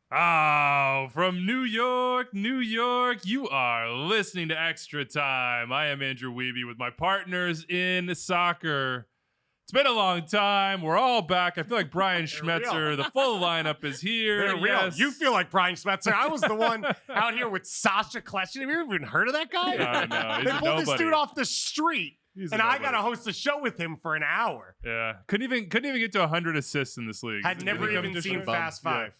Oh, from New York, you are listening to Extra Time. I am Andrew Wiebe with my partners in soccer. It's been a long time. We're all back. I feel like Brian Schmetzer. The full lineup is here. They're real. You feel like Brian Schmetzer. I was the one out here with Sasha Kleshin. Have you even heard of that guy? No, they pulled this dude off the street. I got to host a show with him for an hour. Yeah. Couldn't even get to 100 assists in this league. Had never even seen Fast Five. Yeah.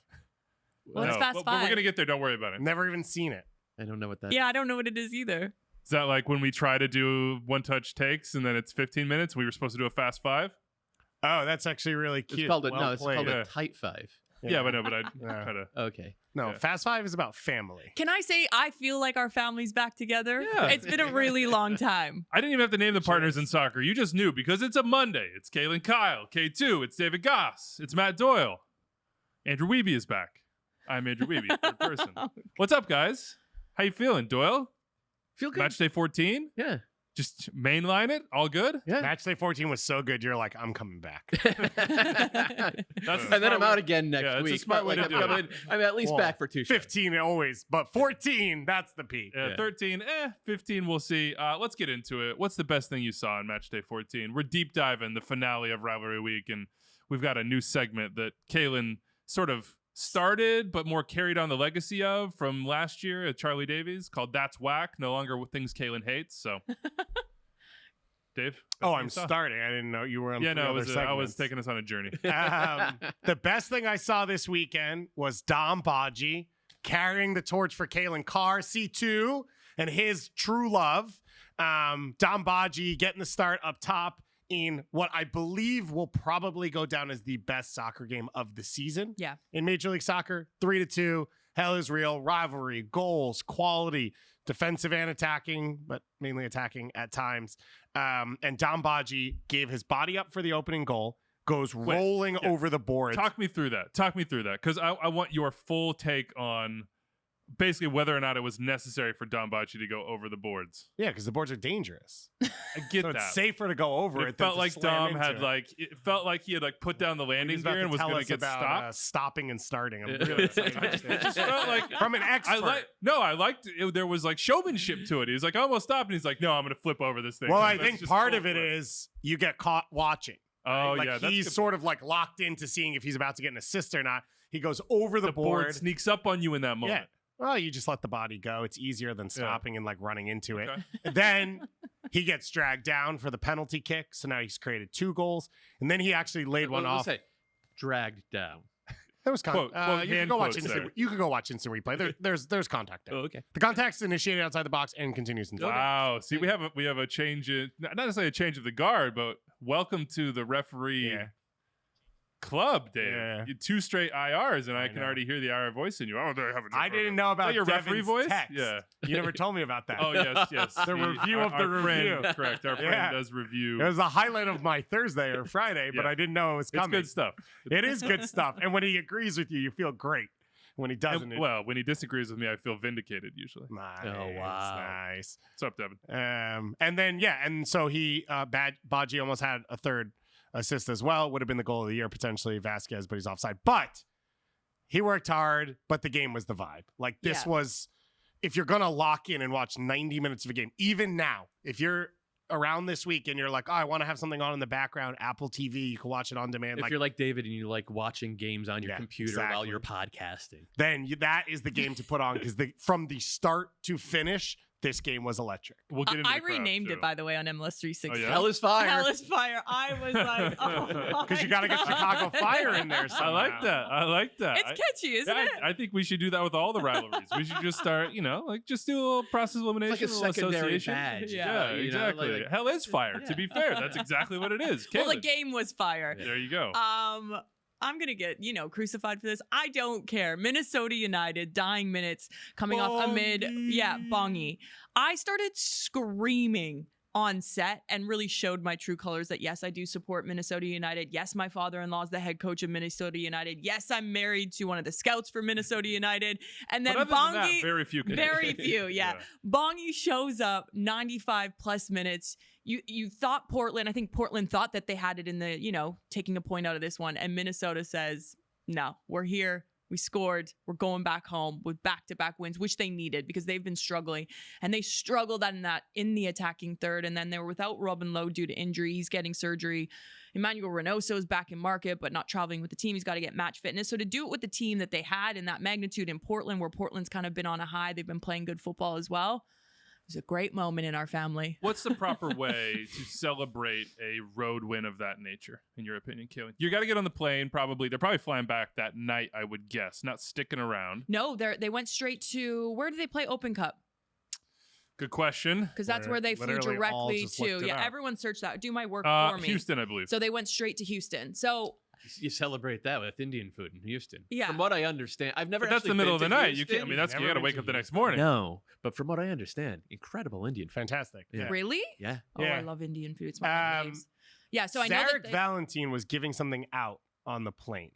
What's Fast Five? Five? But we're going to get there. Don't worry about it. Never even seen it. I don't know what that is. Yeah, I don't know what it is either. Is that like when we try to do one-touch takes and then it's 15 minutes? We were supposed to do a Fast Five? Oh, that's actually really cute. It's called a, well it's called a tight five. Yeah, but I try to. Okay. No, Yeah. Fast Five is about family. Can I say I feel like our family's back together? Yeah. It's been a really long time. I didn't even have to name the partners in soccer. You just knew because it's a Monday. It's Kaylin Kyle. K2. It's David Goss. It's Matt Doyle. Andrew Wiebe is back. I'm Andrew Wiebe, third person. What's up, guys? How you feeling, Doyle? Feel good. Matchday 14? Yeah. Just mainline it? All good? Yeah. Matchday 14 was so good. You're like, I'm coming back. That's And then I'm out again next Yeah, it's a week. smart way Like, to I'm do coming- I'm at least Well, back for 2 shows. 15 always, but 14, that's the peak. Yeah. 13, 15, we'll see. Let's get into it. What's the best thing you saw in Matchday 14? We're deep diving the finale of Rivalry Week, and we've got a new segment that Kaylin sort of started, but more carried on the legacy of from last year at Charlie Davies called That's Whack. No longer things Kaylin hates. So, Dave? best Oh, thing I'm you saw? starting. I didn't know you were on. Yeah, no, other I was segments. taking us on a journey. The best thing I saw this weekend was Dom Badji carrying the torch for Kalen Carr, C2, and his true love. Dom Badji getting the start up top in what I believe will probably go down as the best soccer game of the season. Yeah. In Major League Soccer, 3-2. Hell is real. Rivalry, goals, quality, defensive and attacking, but mainly attacking at times. And Dom Badji gave his body up for the opening goal, goes rolling over the boards. Talk me through that. Because I want your full take on basically whether or not it was necessary for Dom Badji to go over the boards. Yeah, because the boards are dangerous. I get So that. it's safer to go over But it. it felt than to like slam Dom into had it. it felt like he had put down the He landing was about gear and to was tell going to us get about stopped. stopping and starting. I'm really excited. It just felt like From an expert. I liked it. There was showmanship to it. He was like, I almost stopped, and he's like, no, I'm going to flip over this thing. Well, Like, I let's think just part full of it flip. is you get caught watching. Oh, Like yeah. That's he's good. sort of locked into seeing if he's about to get an assist or not. He goes over the The board board. sneaks up on you in that moment. Yeah. Well, you just let the body go. It's easier than stopping and running into it. Okay. Then he gets dragged down for the penalty kick. So now he's created 2 goals. And then he actually laid one Let's off. say, dragged down. There was Quote you can hand go watch quotes instant. there. You can go watch instant replay. There's contact there. Oh, okay. The contact's initiated outside the box and continues inside. Wow. See, we have a change in not necessarily a change of the guard, but welcome to the referee Yeah. club, Dave. Yeah. 2 straight IRs, and I can know. already hear the IR voice in you. Oh, they have a I didn't know Is about that your Devin's referee voice? text. Yeah. You never told me about that. Oh yes. The review of the our friend, review. correct. Our Yeah. friend does review. It was the highlight of my Thursday or Friday, but Yeah. I didn't know it was It's coming. good stuff. It is good stuff. And when he agrees with you, you feel great. When he doesn't, it, Well, when he disagrees with me, I feel vindicated usually. nice, Oh, wow. nice. What's up, Devin? And then and so he Badji almost had a third assist as well. Would have been the goal of the year potentially, Vasquez, but he's offside. But he worked hard, but the game was the vibe. Like this Yeah. was, if you're gonna lock in and watch 90 minutes of a game, even now, if you're around this week and you're like, oh, I want to have something on in the background, Apple TV, you can watch it on demand. If you're like David and you like watching games on your Yeah, computer while exactly. you're podcasting. then that is the game to put on because from the start to finish, this game was electric. We'll get into I the crowd, renamed too. it, by the way, on MLS 360. Oh, yeah? Hell is fire. Hell is fire. I was like, oh, Because you got to get Chicago Fire in there I somehow. like that. It's catchy, isn't it? I think we should do that with all the rivalries. We should just start, just do a little process elimination, It's like a little secondary association. badge. Yeah, you know, exactly. like- Hell is fire. To be fair, that's exactly what it is. Well, the Kaylin, game was fire. there you go. I'm going to get, crucified for this. I don't care. Minnesota United, dying minutes, coming off amid, Bongi. I started screaming on set and really showed my true colors that, yes, I do support Minnesota United. Yes, my father-in-law is the head coach of Minnesota United. Yes, I'm married to one of the scouts for Minnesota United. And then But other than Bongi, that, very few. can- very few, yeah. Bongi shows up 95 plus minutes. You thought Portland, I think Portland thought that they had it in the, taking a point out of this one. And Minnesota says, no, we're here. We scored. We're going back home with back-to-back wins, which they needed because they've been struggling. And they struggled in the attacking third. And then they were without Robin Lowe due to injury. He's getting surgery. Emmanuel Reynoso is back in market, but not traveling with the team. He's got to get match fitness. So to do it with the team that they had in that magnitude in Portland, where Portland's kind of been on a high, they've been playing good football as well. It was a great moment in our family. What's the proper way to celebrate a road win of that nature, in your opinion, Kaylin? You got to get on the plane, probably. They're probably flying back that night, I would guess, not sticking around. No, they went straight to, where do they play Open Cup? Good question. Because that's where they flew Literally all directly just looked to. it Yeah, up. everyone searched that. Do my work for me. Houston, I believe. So they went straight to Houston. So You celebrate that with Indian food in Houston. Yeah. From what I understand, I've never. But that's actually the middle of been the to night. You can't. I Houston. mean, that's you Never got to been wake to up the next Houston. morning. No, but from what I understand, incredible Indian food. Fantastic. Yeah. really? Yeah. Oh, Yeah. I love Indian food. It's one of my names. Yeah, so I know Zarek that Valentine was giving something out on the plane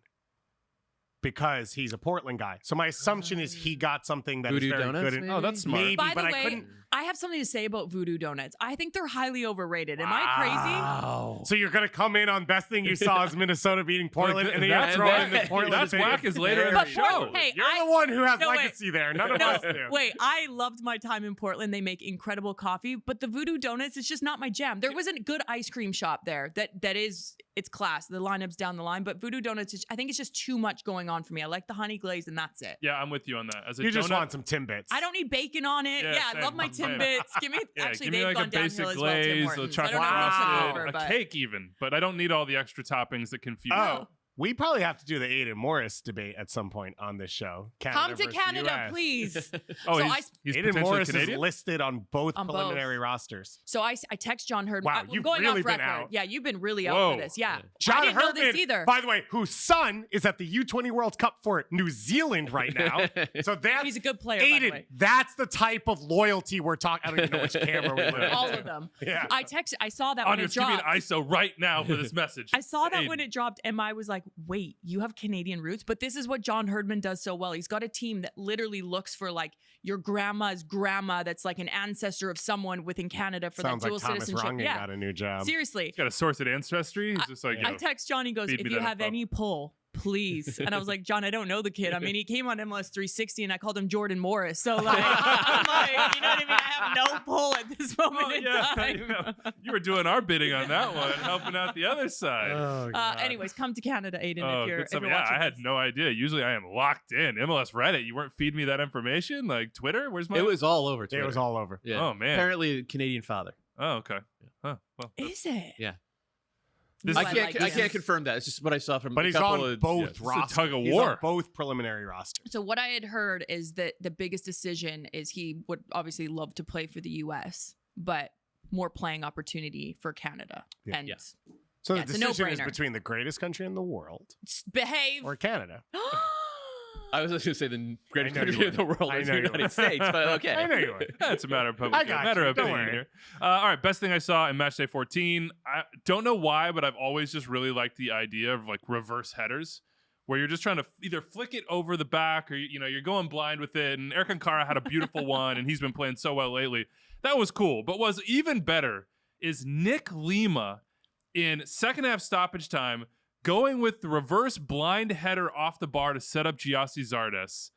because he's a Portland guy. So my assumption is he got something that is Voodoo very donuts, good. maybe? Oh, that's smart. Maybe, By the but I way, couldn't. I have something to say about Voodoo Donuts. I think they're highly overrated. Am I crazy? Wow. So you're gonna come in on best thing you saw is Minnesota beating Portland, Look, and then you're that's throwing whack. the Portland. That's thing. whack is later in But the show. hey, You're the one who has No, wait. legacy there. None of No, us do. wait, I loved my time in Portland. They make incredible coffee, but the Voodoo Donuts, it's just not my jam. There was a good ice cream shop there that is, it's class. The lineup's down the line, but Voodoo Donuts, I think it's just too much going on for me. I like the honey glaze and that's it. Yeah, I'm with you on that. As a You donut, just want some Timbits. I don't need bacon on it. Yeah, Yeah, I same, love my same. Timbits. Give me, Yeah, actually, give me they've like gone a basic downhill as well, Tim glaze, a Hortons. I chocolate don't know if they'll Wow. flip over, a but cake even, but I don't need all the extra toppings that confuse. Oh, we probably have to do the Aiden Morris debate at some point on this show. Canada come to versus Canada, US. please. Oh, So he's Aiden potentially Morris Canadian. is listed on both On both. preliminary rosters. So I text John Herdman. Wow, I'm you've going really off been record. out. Yeah, you've been really out Whoa. for this. Yeah. John I didn't know Herdman, this either. by the way, whose son is at the U20 World Cup for New Zealand right now. So that's He's a good player, by the Aiden. way. That's the type of loyalty we're talking. I don't even know which camera we live All in. of them. Yeah. I saw that when it Andres, give me an dropped. ISO right now for this message. I saw that Aiden. when it dropped, and I was like, wait, you have Canadian roots? But this is what John Herdman does so well. He's got a team that literally looks for like your grandma's grandma that's like an ancestor of someone within Canada for Sounds that dual like Thomas citizenship. Rungan Yeah. got a new job. Seriously. He's got a source at Ancestry. He's just like, you I know, text John, he goes, feed if me you that have info. any pull, please. And I was like, John, I don't know the kid. I mean, he came on MLS 360 and I called him Jordan Morris. So like, I'm like, you know what I mean? I have no pull at this moment oh, in yeah, time. yeah. You were doing our bidding on that one, helping out the other side. Oh, God. Anyways, come to Canada, Aiden, Oh, if you're, good if stuff. you're Yeah, watching I had this. no idea. Usually I am locked in. MLS Reddit, you weren't feeding me that information? Like Twitter? Where's my... It was all over Twitter. It was all over. Yeah. Oh, man. Apparently, Canadian father. Oh, okay. Huh. Well, Is it? Yeah. This- Ooh, I like can't him. confirm that. It's just what I saw from. But a he's couple on of, both yeah. It's a rosters. tug of He's war. on both preliminary rosters. So what I had heard is that the biggest decision is he would obviously love to play for the US, but more playing opportunity for Canada. Yeah. And Yeah. So Yeah, the it's a decision is no-brainer. between the greatest country in the world behave. or Canada. I was just going to say the greatest I know you country in the were. world I is know the you United were. States, but okay. I know you were. That's a matter of public, I got matter you. of Don't opinion worry. here. All right, best thing I saw in Matchday 14. I don't know why, but I've always just really liked the idea of like reverse headers, where you're just trying to either flick it over the back or you're going blind with it. And Eric Ankara had a beautiful one, and he's been playing so well lately. That was cool. But what's even better is Nick Lima in second half stoppage time going with the reverse blind header off the bar to set up Giassi Zardes.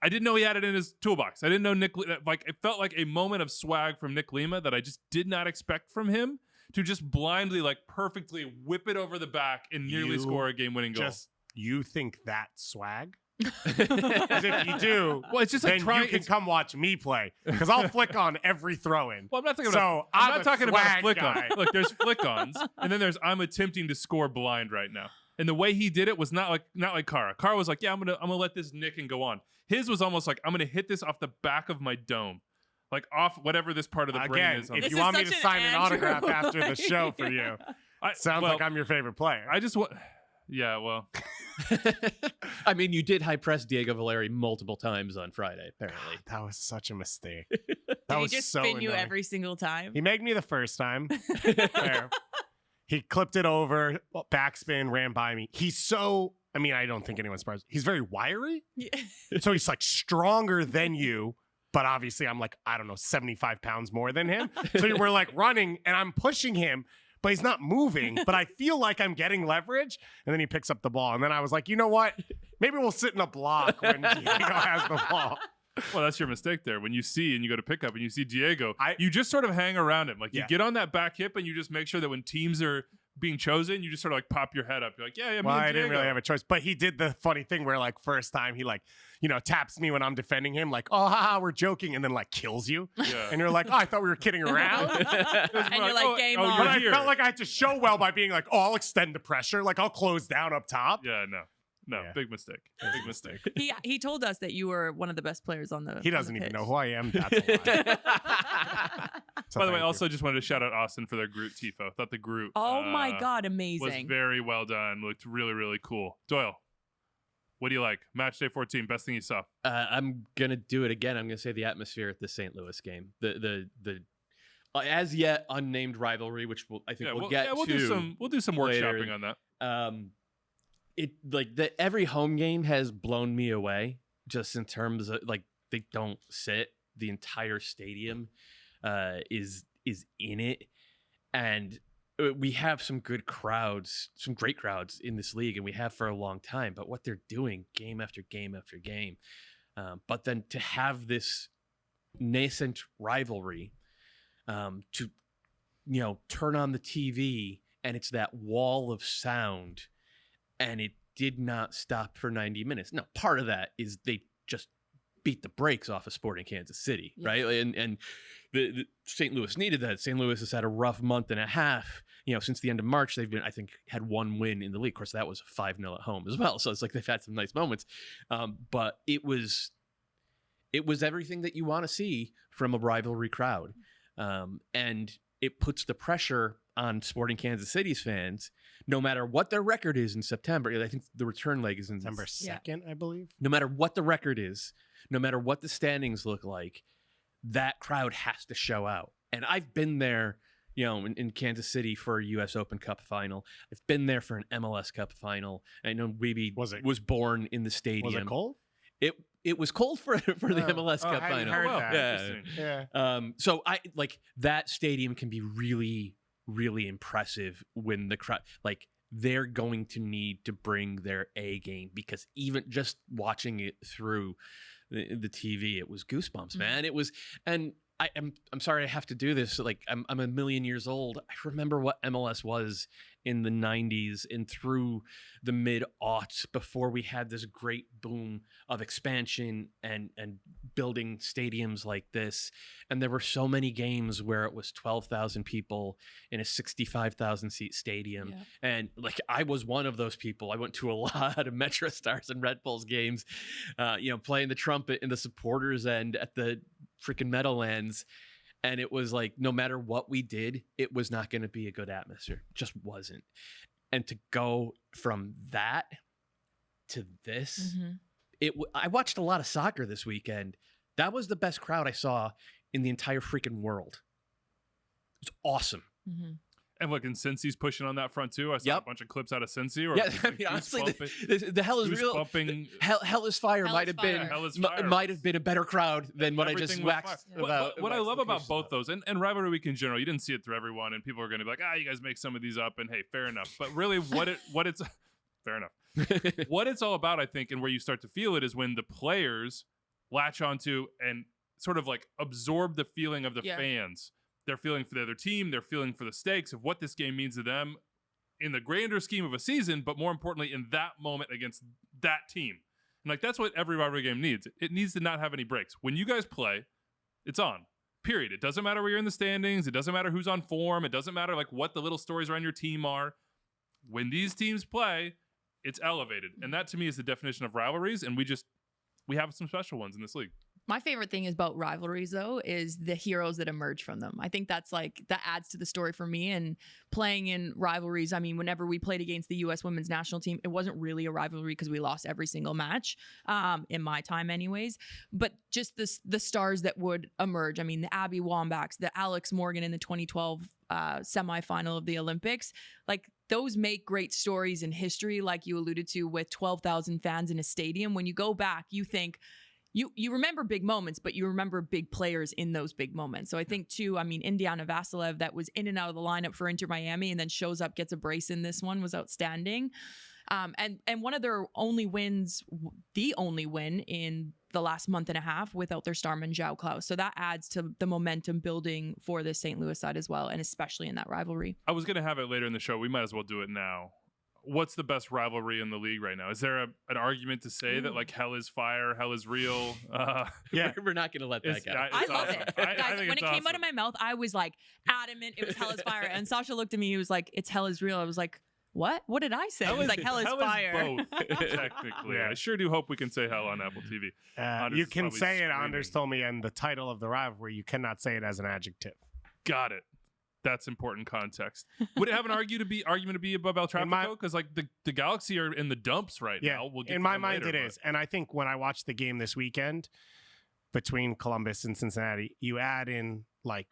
I didn't know he had it in his toolbox. I didn't know it felt like a moment of swag from Nick Lima that I just did not expect from him to just blindly, like perfectly whip it over the back and nearly You score a game-winning goal. You think that's swag? Because if you do, Well, it's just like then trying. you can come watch me play. Because I'll flick on every throw-in. Well, I'm not talking So, about. I'm I'm not a talking about a swag flick guy. on. Look, there's flick-ons, and then there's I'm attempting to score blind right now. And the way he did it was not like Kara. Kara was like, yeah, I'm gonna let this nick and go on. His was almost like I'm gonna hit this off the back of my dome, like off whatever this part of the brain Again, is. on if the- This you is want me such to an sign an Andrew autograph after the way. show for you, sounds like I'm your favorite player. I just want. Yeah, well, I mean, you did high press Diego Valeri multiple times on Friday, apparently. that was such a mistake. Did That he was just so spin you annoying. every single time? He made me the first time. Fair. He clipped it over, backspin, ran by me. I don't think anyone's surprised. He's very wiry. Yeah. So he's like stronger than you, but obviously I'm like, 75 pounds more than him. So we're like running and I'm pushing him, but he's not moving. But I feel like I'm getting leverage. And then he picks up the ball. And then I was like, you know what? Maybe we'll sit in a block when Diego has the ball. Well, that's your mistake there. When you see and you go to pick up and you see Diego, you just sort of hang around him. Like you get on that back hip and you just make sure that when teams are being chosen, you just sort of like pop your head up. You're like, yeah, well, I Diego. didn't really have a choice. But he did the funny thing where like first time he like, taps me when I'm defending him, like, oh, haha, we're joking, and then like kills you. Yeah. And you're like, oh, I thought we were kidding around. And you're like, game on. But I felt like I had to show well by being like, oh, I'll extend the pressure. Like I'll close down up top. Yeah, no, big mistake. Big mistake. He told us that you were one of the best players on the. He doesn't even pitch. know who I am. That's a lie. So By the way, thank you. also just wanted to shout out Austin for their Groot tifo. Thought the Groot. Oh my God, was amazing! very well done. Looked really, really cool. Doyle, what do you like? Matchday 14, best thing you saw. I'm gonna do it again. I'm gonna say the atmosphere at the St. Louis game. The as yet unnamed rivalry, which we'll get to. We'll do some later. workshopping on that. It like every home game has blown me away, just in terms of like they don't sit. The entire stadium is in it, and we have some good crowds, some great crowds in this league, and we have for a long time. But what they're doing game after game after game, but then to have this nascent rivalry, to turn on the TV and it's that wall of sound, and it did not stop for 90 minutes. Now, part of that is they just beat the brakes off of Sporting Kansas City, right? And the St. Louis needed that. St. Louis has had a rough month and a half. Since the end of March, they've been, I think, had one win in the league. Of course, that was 5-0 at home as well. So it's like they've had some nice moments. But it was everything that you want to see from a rivalry crowd. And it puts the pressure on Sporting Kansas City's fans, no matter what their record is in September. I think the return leg is in September 2nd, I believe. No matter what the record is, no matter what the standings look like, that crowd has to show out. And I've been there, in Kansas City for a U.S. Open Cup final. I've been there for an MLS Cup final. I know Weeby was born in the stadium. Was it cold? It was cold for the MLS Cup I hadn't final. heard Oh, wow. that. Yeah. So I like that stadium can be really, really impressive when the crowd, like, they're going to need to bring their A game, because even just watching it through the TV, it was goosebumps, man. It was, and I'm sorry I have to do this. Like I'm a million years old. I remember what MLS was in the 90s and through the mid-aughts, before we had this great boom of expansion and building stadiums like this. And there were so many games where it was 12,000 people in a 65,000 seat stadium. Yeah. And like, I was one of those people. I went to a lot of Metro Stars and Red Bulls games, playing the trumpet in the supporters end at the freaking Meadowlands. And it was like, no matter what we did, it was not going to be a good atmosphere. It just wasn't. And to go from that to this, I watched a lot of soccer this weekend. That was the best crowd I saw in the entire freaking world. It was awesome. Mm-hmm. And look, and Cincy's pushing on that front too. I saw a bunch of clips out of Cincy. Or Yeah, I mean, honestly, the hell is real. Bumping. Hell is fire might have been a better crowd than what I just waxed about. What I love about both those, and Rivalry Week in general, you didn't see it through everyone, and people are going to be like, you guys make some of these up, and hey, fair enough. But really, what it's fair enough. What it's all about, I think, and where you start to feel it is when the players latch onto and sort of like absorb the feeling of the fans. They're feeling for their team. They're feeling for the stakes of what this game means to them in the grander scheme of a season, but more importantly, in that moment against that team. And like, that's what every rivalry game needs. It needs to not have any breaks. When you guys play, it's on. Period. It doesn't matter where you're in the standings. It doesn't matter who's on form. It doesn't matter like what the little stories around your team are. When these teams play, it's elevated. And that to me is the definition of rivalries. And we have some special ones in this league. My favorite thing about rivalries, though, is the heroes that emerge from them. I think that adds to the story for me. And playing in rivalries, I mean, whenever we played against the U.S. women's national team, it wasn't really a rivalry because we lost every single match, in my time anyways. But just the stars that would emerge. I mean, the Abby Wambachs, the Alex Morgan in the 2012 semifinal of the Olympics, like those make great stories in history, like you alluded to, with 12,000 fans in a stadium. When you go back, you think, you remember big moments, but you remember big players in those big moments. So I think too, I mean, Indiana Vassilev that was in and out of the lineup for Inter Miami and then shows up, gets a brace in this one was outstanding. And one of their only wins, the only win in the last month and a half without their starman João Klaus. So that adds to the momentum building for the St. Louis side as well, and especially in that rivalry. I was going to have it later in the show. We might as well do it now. What's the best rivalry in the league right now? Is there an argument to say that like hell is fire, hell is real? Yeah, we're not going to let that go. I love awesome. it. I Guys, think when it's it came out awesome. of my mouth, I was like adamant it was hell is fire. And Sasha looked at me, he was like, it's hell is real. I was like, what? What did I say? He was like, hell is fire. Both, technically. Yeah. I sure do hope we can say hell on Apple TV. Anders You is can probably say it, screaming. Anders told me, and the title of the rivalry, you cannot say it as an adjective. Got it. That's important context. Would it have an argument to be above El Trafico? Because like the Galaxy are in the dumps right Yeah, now. We'll get in to my them mind later, it is. And I think when I watched the game this weekend between Columbus and Cincinnati, you add in like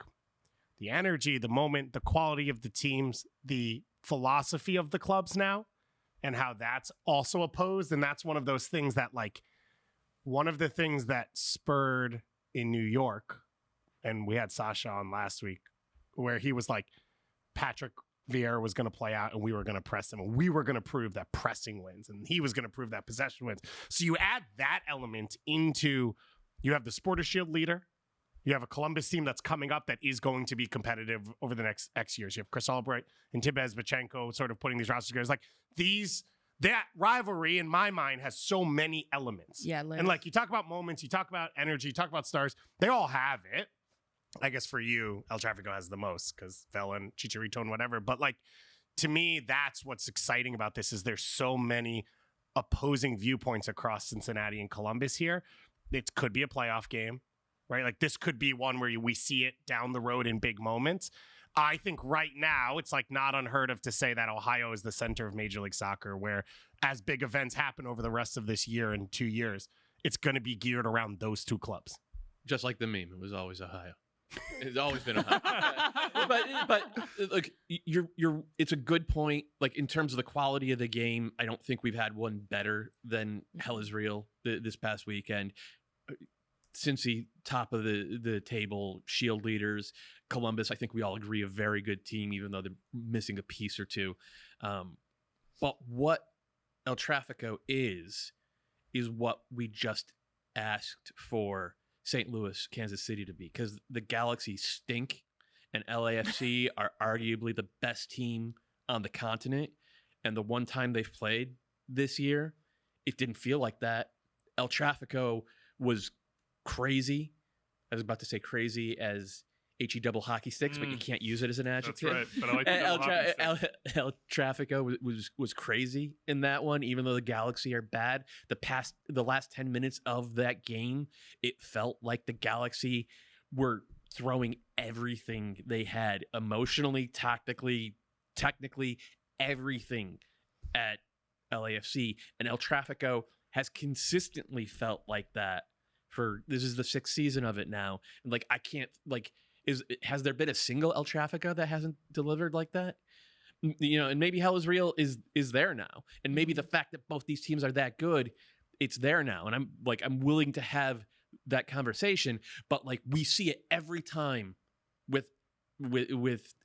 the energy, the moment, the quality of the teams, the philosophy of the clubs now, and how that's also opposed. And that's one of those things that like one of the things that spurred in New York, and we had Sasha on last week, where he was like, Patrick Vieira was going to play out and we were going to press him and we were going to prove that pressing wins and he was going to prove that possession wins. So you add that element into, you have the Supporters Shield leader, you have a Columbus team that's coming up that is going to be competitive over the next X years. You have Chris Albright and Tibez Bachenko sort of putting these rosters together. It's like that rivalry in my mind has so many elements. Yeah, and like you talk about moments, you talk about energy, you talk about stars, they all have it. I guess for you, El Trafico has the most because Vela and Chicharito and whatever. But like, to me, that's what's exciting about this is there's so many opposing viewpoints across Cincinnati and Columbus here. It could be a playoff game, right? Like this could be one where we see it down the road in big moments. I think right now it's like not unheard of to say that Ohio is the center of Major League Soccer, where as big events happen over the rest of this year and 2 years, it's going to be geared around those two clubs. Just like the meme, it was always Ohio. It's always been Ohio. but look, you're. It's a good point. Like in terms of the quality of the game, I don't think we've had one better than Hell is Real this past weekend. Cincy, top of the table, Shield leaders. Columbus, I think we all agree, a very good team, even though they're missing a piece or two. But what El Trafico is what we just asked for St. Louis, Kansas City to be, because the Galaxy stink and LAFC are arguably the best team on the continent. And the one time they've played this year, it didn't feel like that. El Trafico was crazy. I was about to say crazy as HE double hockey sticks, but you can't use it as an adjective. That's right. But I like the double hockey stick. El Trafico was crazy in that one, even though the Galaxy are bad. The last 10 minutes of that game, it felt like the Galaxy were throwing everything they had emotionally, tactically, technically, everything at LAFC. And El Trafico has consistently felt like that this is the 6th season of it now. And like, I can't like, has there been a single El Trafico that hasn't delivered like that? You know, and maybe Hell is Real is there now. And maybe the fact that both these teams are that good, it's there now. And I'm willing to have that conversation, but like we see it every time with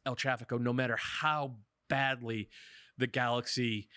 El Trafico, no matter how badly the Galaxy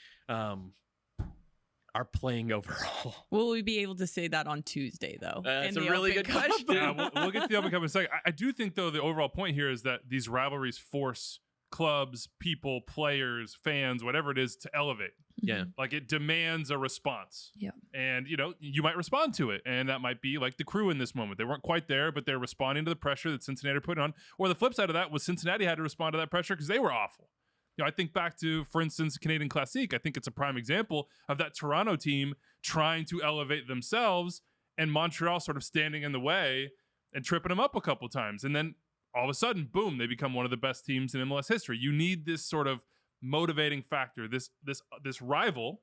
are playing overall. Will we be able to say that on Tuesday, though? That's a really good question. Yeah, we'll get to the Open Cup in a second. I do think, though, the overall point here is that these rivalries force clubs, people, players, fans, whatever it is, to elevate. Yeah. Like it demands a response. Yeah. And, you know, you might respond to it. And that might be like the Crew in this moment. They weren't quite there, but they're responding to the pressure that Cincinnati are putting on. Or the flip side of that was Cincinnati had to respond to that pressure because they were awful. You know, I think back to, for instance, Canadian Clasique. I think it's a prime example of that Toronto team trying to elevate themselves and Montreal sort of standing in the way and tripping them up a couple times. And then all of a sudden, boom, they become one of the best teams in MLS history. You need this sort of motivating factor, this rival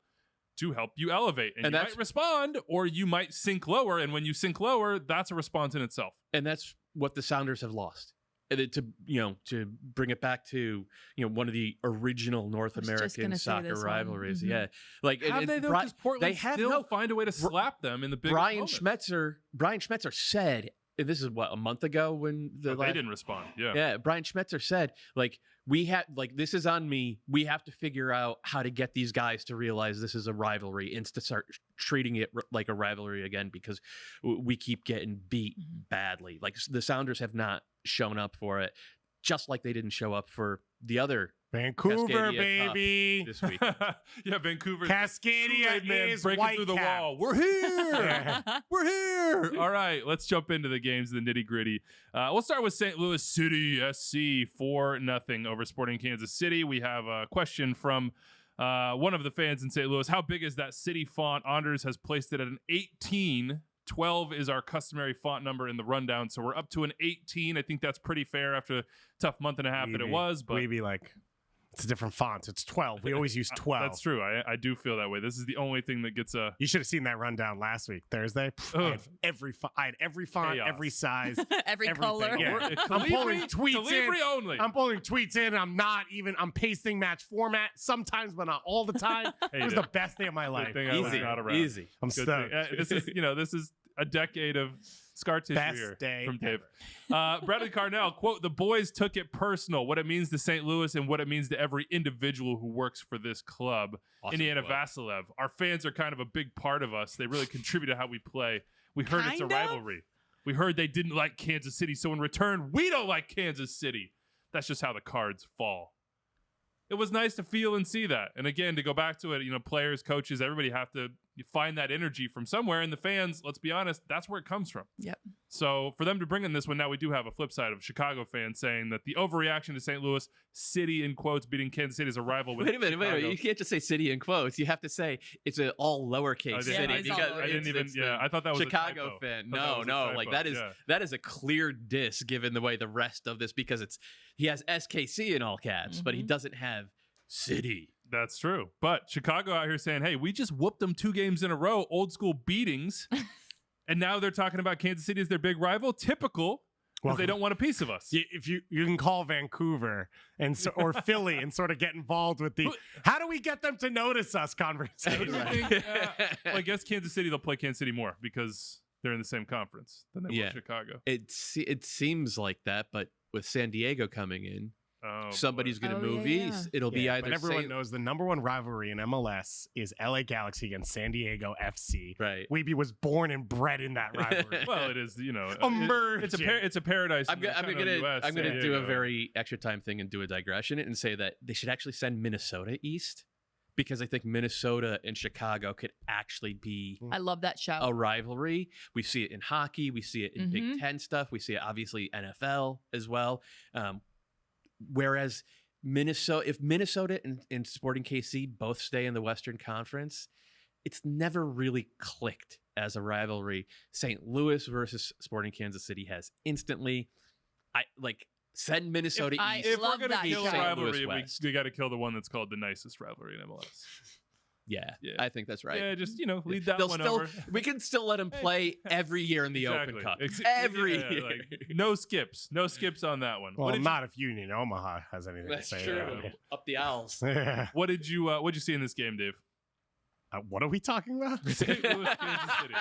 to help you elevate. And you might respond or you might sink lower. And when you sink lower, that's a response in itself. And that's what the Sounders have lost. And then to bring it back to one of the original North I was just American gonna say soccer this one. rivalries. Mhm. Yeah, like Have they though? Because Portland still find a way to slap them in the big. Brian Schmetzer said, and this is what, a month ago when they didn't respond. Yeah, Brian Schmetzer said, like, this is on me. We have to figure out how to get these guys to realize this is a rivalry and to start treating it like a rivalry again, because we keep getting beat badly. Like, the Sounders have not shown up for it, just like they didn't show up for the other Vancouver, Cascadia Cup baby. this week. Yeah, Vancouver. Cascadia man is breaking through the Whitecaps. wall. We're here. We're here. All right, let's jump into the games, the nitty gritty. We'll start with St. Louis City SC 4-0 over Sporting Kansas City. We have a question from one of the fans in St. Louis. How big is that city font? Anders has placed it at an 18. 12 is our customary font number in the rundown, so we're up to an 18. I think that's pretty fair after a tough month and a half that it was. But maybe like it's a different font. It's 12. We always use 12. That's true. I do feel that way. This is the only thing that gets a. You should have seen that rundown last week, Thursday. I had every font, Chaos. every size, Every everything. color. Yeah. I'm pulling tweets in. Only. I'm pulling tweets in. I'm pasting match format sometimes, but not all the time. It was the best day of my life. Thing I was not around. Easy. I'm Good stoked. thing. This is a decade of scar tissue Best here day from Dave. ever. Bradley Carnell, quote, "The boys took it personal, what it means to St. Louis and what it means to every individual who works for this club." Awesome Indiana quote. Vasilev, "Our fans are kind of a big part of us. They really contribute to how we play. We heard it's a Kind of? rivalry. We heard they didn't like Kansas City, so in return, we don't like Kansas City. That's just how the cards fall." It was nice to feel and see that. And again, to go back to it, players, coaches, everybody have to find that energy from somewhere. And the fans, let's be honest, that's where it comes from. Yep. So for them to bring in this one, now we do have a flip side of Chicago fans saying that the overreaction to St. Louis City, in quotes, beating Kansas City is a rival with Wait a minute. Chicago. You can't just say city in quotes. You have to say it's an all lowercase I city. didn't, it is all I didn't even. it's the Yeah, I thought that was Chicago a typo. fan. I thought that was a No, typo. like Yeah. that is a clear diss given the way the rest of this, because he has SKC in all caps, but he doesn't have city. That's true. But Chicago out here saying, hey, we just whooped them 2 games in a row, old school beatings. And now they're talking about Kansas City as their big rival. Typical, because they don't want a piece of us. If you can call Vancouver or Philly and sort of get involved with the how do we get them to notice us conversation. Who do we think, well, I guess Kansas City, they'll play Kansas City more because they're in the same conference than they will Chicago. It seems like that, but with San Diego coming in, somebody's going to move east. It'll be either. But everyone knows the number one rivalry in MLS is LA Galaxy against San Diego FC. Right. Weeby was born and bred in that rivalry. Well, it is, Emerging. it's a paradise. I'm gonna do a very extra time thing and do a digression and say that they should actually send Minnesota east, because I think Minnesota and Chicago could actually be I love that show. a rivalry. We see it in hockey. We see it in Big Ten stuff. We see it obviously NFL as well. Whereas if Minnesota and Sporting KC both stay in the Western Conference, it's never really clicked as a rivalry. St. Louis versus Sporting Kansas City has instantly. Send Minnesota east. If love we're gonna that kill show. a rivalry, Louis West. we got to kill the one that's called the nicest rivalry in MLS. Yeah, Yeah. I think that's right. Yeah, just lead that They'll one still, over. we can still let them play every year in the Open Cup. Every year. No skips on that one. Well, not if Union Omaha has anything That's to say true. about it. Up the Owls. Yeah. What'd you see in this game, Dave? What are we talking about? St. Louis, Kansas City.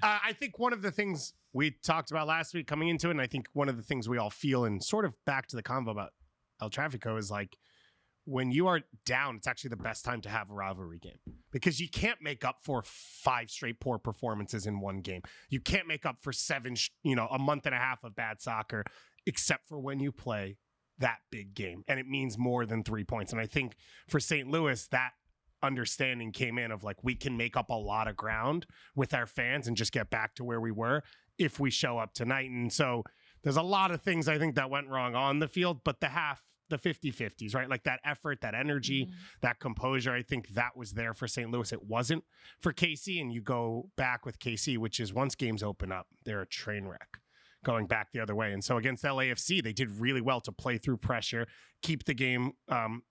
I think one of the things we talked about last week coming into it, and I think one of the things we all feel, and sort of back to the convo about El Trafico, is like when you are down, it's actually the best time to have a rivalry game, because you can't make up for 5 straight poor performances in one game. You can't make up for 7, a month and a half of bad soccer, except for when you play that big game. And it means more than 3 points. And I think for St. Louis, that understanding came in of like, we can make up a lot of ground with our fans and just get back to where we were if we show up tonight. And so there's a lot of things I think that went wrong on the field, but the 50-50s, right? Like that effort, that energy, that composure, I think that was there for St. Louis. It wasn't for KC. And you go back with KC, which is once games open up, they're a train wreck going back the other way. And so against LAFC, they did really well to play through pressure, keep the game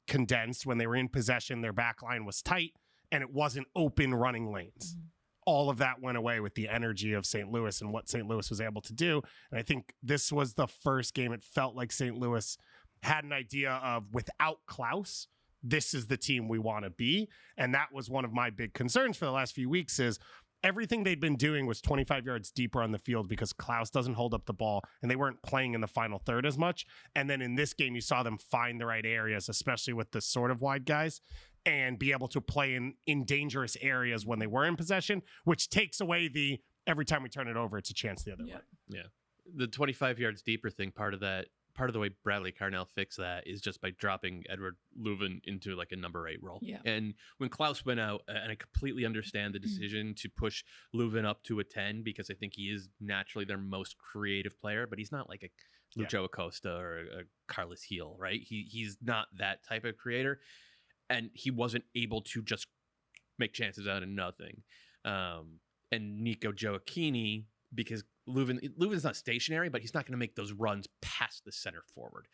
condensed. When they were in possession, their back line was tight and it wasn't open running lanes. all of that went away with the energy of St. Louis and what St. Louis was able to do. And I think this was the first game it felt like St. Louis had an idea of, without Klaus, this is the team we want to be. And that was one of my big concerns for the last few weeks is everything they'd been doing was 25 yards deeper on the field because Klaus doesn't hold up the ball and they weren't playing in the final third as much. And then in this game, you saw them find the right areas, especially with the sort of wide guys, and be able to play in dangerous areas when they were in possession, which takes away the every time we turn it over, it's a chance the other way. Yeah. The 25 yards deeper thing, part of the way Bradley Carnell fixed that is just by dropping Edward Leuven into like a number 8 role. Yeah. And when Klaus went out, and I completely understand the decision to push Leuven up to a 10 because I think he is naturally their most creative player, but he's not like a Lucho Acosta or a Carlos Heel, right? He's not that type of creator, and he wasn't able to just make chances out of nothing. And Nico Gioacchini, because Leuven's not stationary, but he's not going to make those runs past the center forward.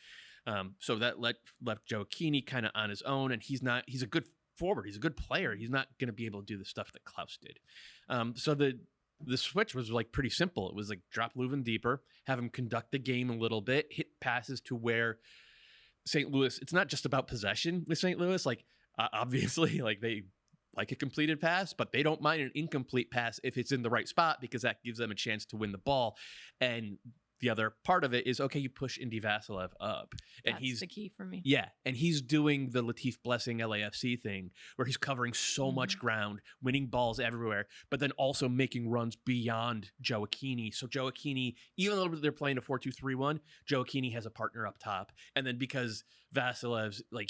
So that left Gioacchini kind of on his own, and he's a good forward. He's a good player. He's not going to be able to do the stuff that Klaus did. So the switch was like pretty simple. It was like drop Leuven deeper, have him conduct the game a little bit, hit passes to where St. Louis, it's not just about possession with St. Louis. Like obviously, like they like a completed pass, but they don't mind an incomplete pass if it's in the right spot because that gives them a chance to win the ball. And the other part of it is, okay, you push Indy Vassilev up. And That's the key for me. Yeah, and he's doing the Latif Blessing LAFC thing where he's covering so much ground, winning balls everywhere, but then also making runs beyond Gioacchini. So Gioacchini, even though they're playing a 4-2-3-1, Gioacchini has a partner up top. And then because Vassilev's, like,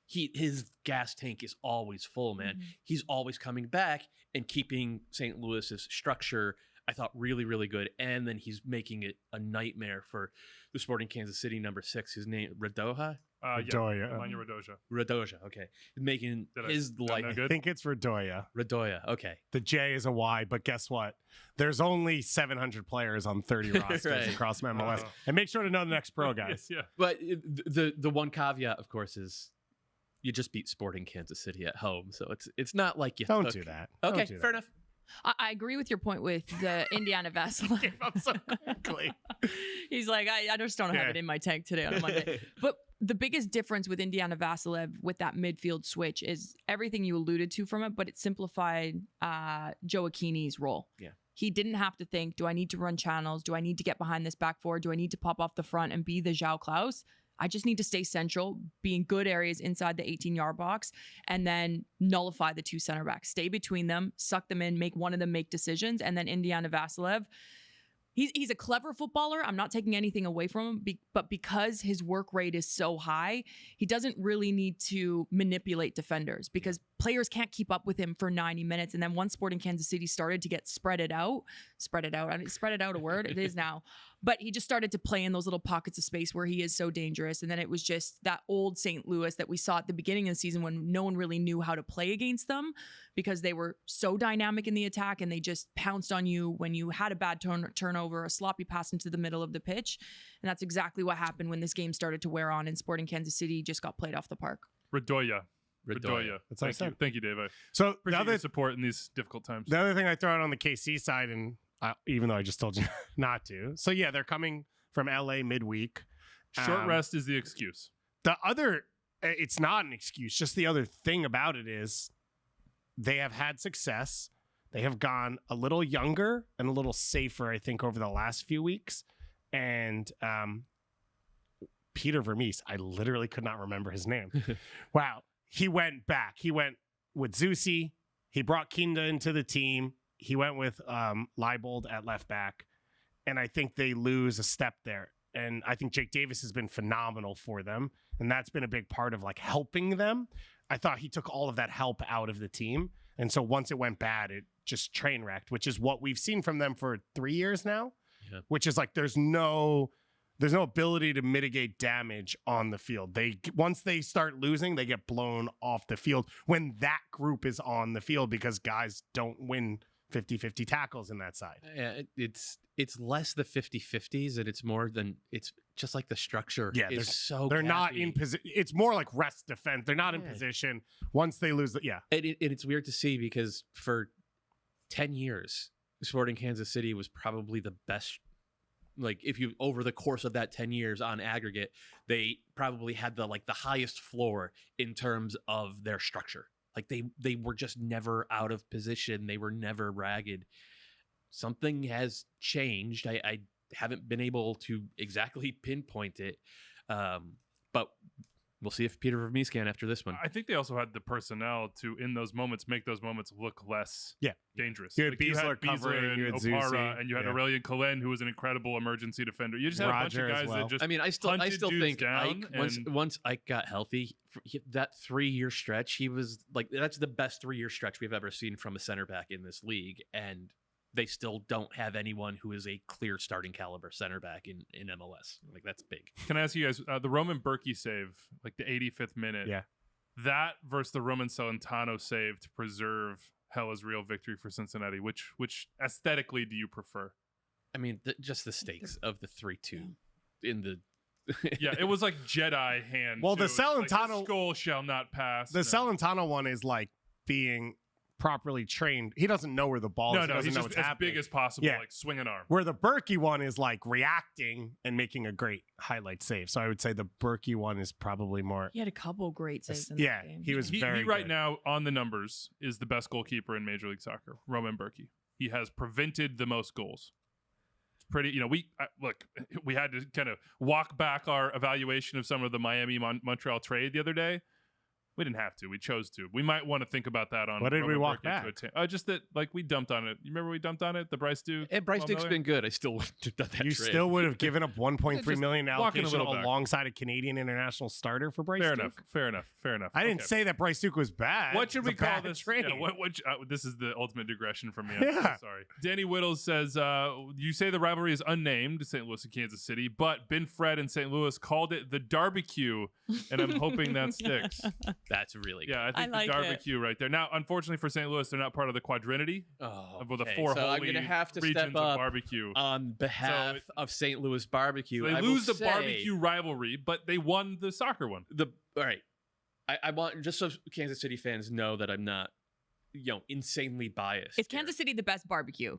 his gas tank is always full, man. He's always coming back and keeping St. Louis's structure, I thought, really, really good. And then he's making it a nightmare for the Sporting Kansas City number 6, his name, Radoja? Radoja. Mine, Radoja. Radoja, okay. Making his life. I think it's Radoja. Radoja, okay. The J is a Y, but guess what? There's only 700 players on 30 rosters Right. across MLS. And make sure to know the next pro, guys. Yeah. But the one caveat, of course, is you just beat Sporting Kansas City at home. So it's not like you Don't do that. Okay, Don't do fair that. enough. I agree with your point with the Indiana Vassilev. Gave up so quickly. He's like, I just don't have it in my tank today on a Monday. But the biggest difference with Indiana Vassilev with that midfield switch is everything you alluded to from it, but it simplified Gioacchini's role. Yeah. He didn't have to think, do I need to run channels? Do I need to get behind this back four? Do I need to pop off the front and be the João Klaus? I just need to stay central, be in good areas inside the 18-yard box, and then nullify the 2 center backs. Stay between them, suck them in, make one of them make decisions, and then Indiana Vassilev, he's a clever footballer. I'm not taking anything away from him, but because his work rate is so high, he doesn't really need to manipulate defenders because players can't keep up with him for 90 minutes. And then once Sporting Kansas City started to get spread it out a word? It is now. But he just started to play in those little pockets of space where he is so dangerous. And then it was just that old St. Louis that we saw at the beginning of the season when no one really knew how to play against them because they were so dynamic in the attack and they just pounced on you when you had a bad turnover, a sloppy pass into the middle of the pitch. And that's exactly what happened when this game started to wear on and Sporting Kansas City just got played off the park. Radoja. That's what I said. Thank you, Dave. I So appreciate your support in these difficult times. the other thing I throw out on the KC side, and even though I just told you not to. So yeah, they're coming from LA midweek. Short rest is the excuse. The other, it's not an excuse. Just the other thing about it is they have had success. They have gone a little younger and a little safer, I think, over the last few weeks. And Peter Vermees, I literally could not remember his name. Wow. He went back. He went with Zusi. He brought Kinda into the team. He went with Leibold at left back. And I think they lose a step there. And I think Jake Davis has been phenomenal for them. And that's been a big part of like helping them. I thought he took all of that help out of the team. And so once it went bad, it just train wrecked, which is what we've seen from them for 3 years now, which is like there's no ability to mitigate damage on the field. Once they start losing, they get blown off the field when that group is on the field because guys don't win 50-50 tackles in that side. Yeah, it's less the 50-50s and it's more than it's just like the structure is so they're not gappy. in position. It's more like rest defense. They're not in position once they lose. And And it's weird to see because for 10 years, Sporting Kansas City was probably the best. Like if you over the course of that 10 years on aggregate, they probably had the highest floor in terms of their structure. Like they were just never out of position. They were never ragged. Something has changed. I haven't been able to exactly pinpoint it. But we'll see if Peter Vermees can after this one. I think they also had the personnel to, in those moments, make those moments look less dangerous. You had Beasler covering, you had Opara, Zusi, and you had Aurelian Colin, who was an incredible emergency defender. You just had Roger a bunch of guys that just I mean, I still hunted think down Ike, once Ike got healthy, that 3-year stretch, he was like, that's the best 3-year stretch we've ever seen from a center back in this league. And they still don't have anyone who is a clear starting caliber center back in MLS. Like, that's big. Can I ask you guys, the Roman Berkey save, like the 85th minute, that versus the Roman Celentano save to preserve Hella's real victory for Cincinnati, which aesthetically do you prefer? I mean, just the stakes of the 3-2 in the... Yeah, it was like Jedi hand. Well, the too. It's Celentano... like, the skull shall not pass. The Celentano one is like being properly trained. He doesn't know where the ball is. No, he's just as big as possible, like swing an arm. Where the Berkey one is like reacting and making a great highlight save. So I would say the Berkey one is probably more. He had a couple great saves in that game. He was very right good. now on the numbers is the best goalkeeper in Major League Soccer, Roman Berkey. He has prevented the most goals. It's pretty, we had to kind of walk back our evaluation of some of the Miami Montreal trade the other day. We didn't have to. We chose to. We might want to think about that on. What did Roman we walk Berkey back? Just that, we dumped on it. You remember we dumped on it? The Bryce Duke. And Bryce Duke's been good. I still wouldn't have done that. You trade. still would have given up 1.3 million allocation back. alongside a Canadian international starter for Bryce Duke. Fair enough. I didn't say that Bryce Duke was bad. What should we It's a call bad this? trade. This is the ultimate digression from me. I'm so sorry. Danny Whittles says, you say the rivalry is unnamed, St. Louis and Kansas City, but Ben Fred in St. Louis called it the barbecue, and I'm hoping that sticks. That's really good. Yeah, I think like the barbecue right there. Now, unfortunately for St. Louis, they're not part of the quadrinity of the four so holy I'm gonna have to regions step of up barbecue. on behalf of St. Louis barbecue. So they lose the barbecue rivalry, but they won the soccer one. All right. I want, just so Kansas City fans know that I'm not, insanely biased. Is Kansas City the best barbecue?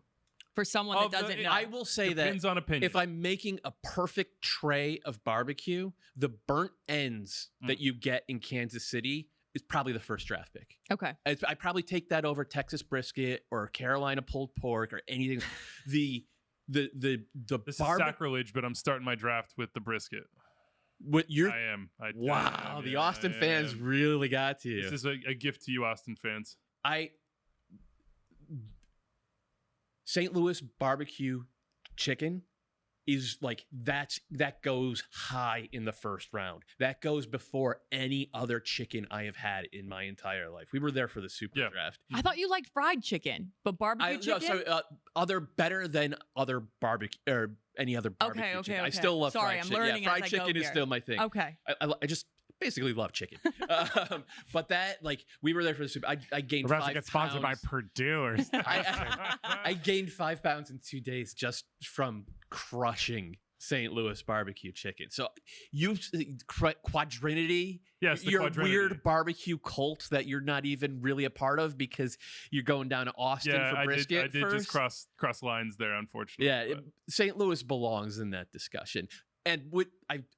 For someone that doesn't know. I will say Depends on opinion. if I'm making a perfect tray of barbecue, the burnt ends that you get in Kansas City is probably the first draft pick. Okay. I probably take that over Texas brisket or Carolina pulled pork or anything. This is sacrilege, but I'm starting my draft with the brisket. I am. Wow, the Austin fans really got to you. This is a gift to you, Austin fans. St. Louis barbecue chicken is that goes high in the first round. That goes before any other chicken I have had in my entire life. We were there for the super draft. I thought you liked fried chicken, but barbecue chicken? Better than other barbecue or any other barbecue chicken. I still love fried chicken. Learning fried chicken is still my thing. Okay. I just basically love chicken. But that, we were there for the super. I gained 5 pounds. About to get sponsored by Purdue or I gained 5 pounds in 2 days just from crushing St. Louis barbecue chicken. So quadrinity, your weird barbecue cult that you're not even really a part of because you're going down to Austin for brisket. I did just cross lines there, unfortunately. Yeah, St. Louis belongs in that discussion. And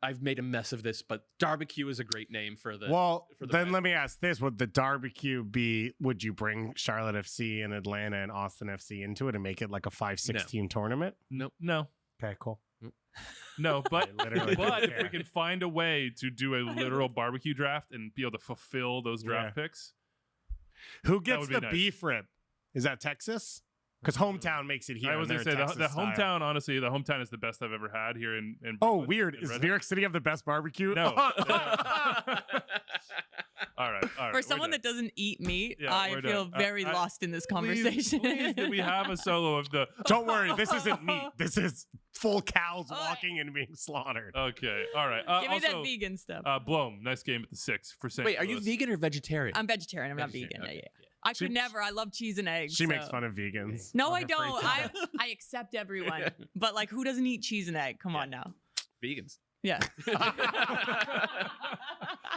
I've made a mess of this, but barbecue is a great name for the. Well, then let me ask this: would the barbecue be? Would you bring Charlotte FC and Atlanta and Austin FC into it and make it like a 5-6 team tournament? No. Okay, cool. No, but if we can find a way to do a literal barbecue draft and be able to fulfill those draft picks, who gets the beef rib? Is that Texas? Because hometown makes it here. I was going to say the hometown. Honestly, the hometown is the best I've ever had here in Brooklyn. Oh, weird! Is New York City have the best barbecue? No. All right. For someone that doesn't eat meat, I feel very lost in this conversation. Please, we have a solo of the. Don't worry, this isn't meat. This is full cows walking and being slaughtered. Okay. All right. Give me that vegan stuff. Blom, nice game at the 6 for St. Wait, are you vegan or vegetarian? I'm vegetarian. I'm not vegan. Okay. Yeah. I could never. I love cheese and eggs. She makes fun of vegans. No, I don't. I accept everyone. But who doesn't eat cheese and egg? Come on now. Vegans. Yeah.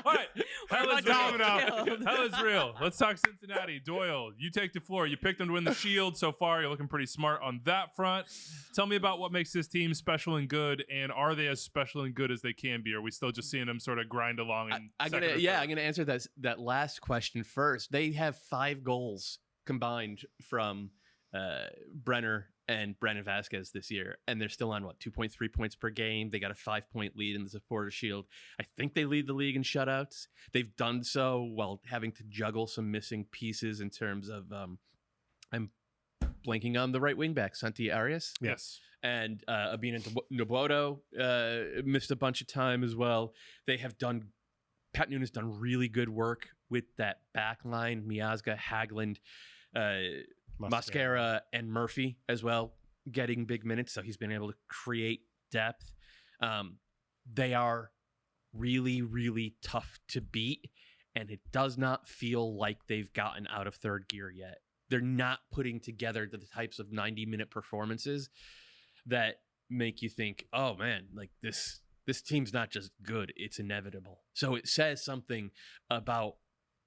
All right. We're That was about to real. get killed. That was real. Let's talk Cincinnati. Doyle, you take the floor. You picked them to win the Shield so far. You're looking pretty smart on that front. Tell me about what makes this team special and good, and are they as special and good as they can be? Or are we still just seeing them sort of grind along? I'm gonna answer that last question first. They have 5 goals combined from Brenner and Brandon Vasquez this year, and they're still on 2.3 points per game. They got a 5-point lead in the Supporters Shield. I think they lead the league in shutouts. They've done so while having to juggle some missing pieces in terms of I'm blanking on the right wing back, Santi Arias. Yes. And Abina Nobodo missed a bunch of time as well. Pat Noonan has done really good work with that back line, Miazga, Haglund, Mascara, and Murphy as well, getting big minutes. So he's been able to create depth. They are really, really tough to beat, and it does not feel like they've gotten out of third gear yet. They're not putting together the types of 90-minute performances that make you think, oh man, like this team's not just good, it's inevitable. So it says something about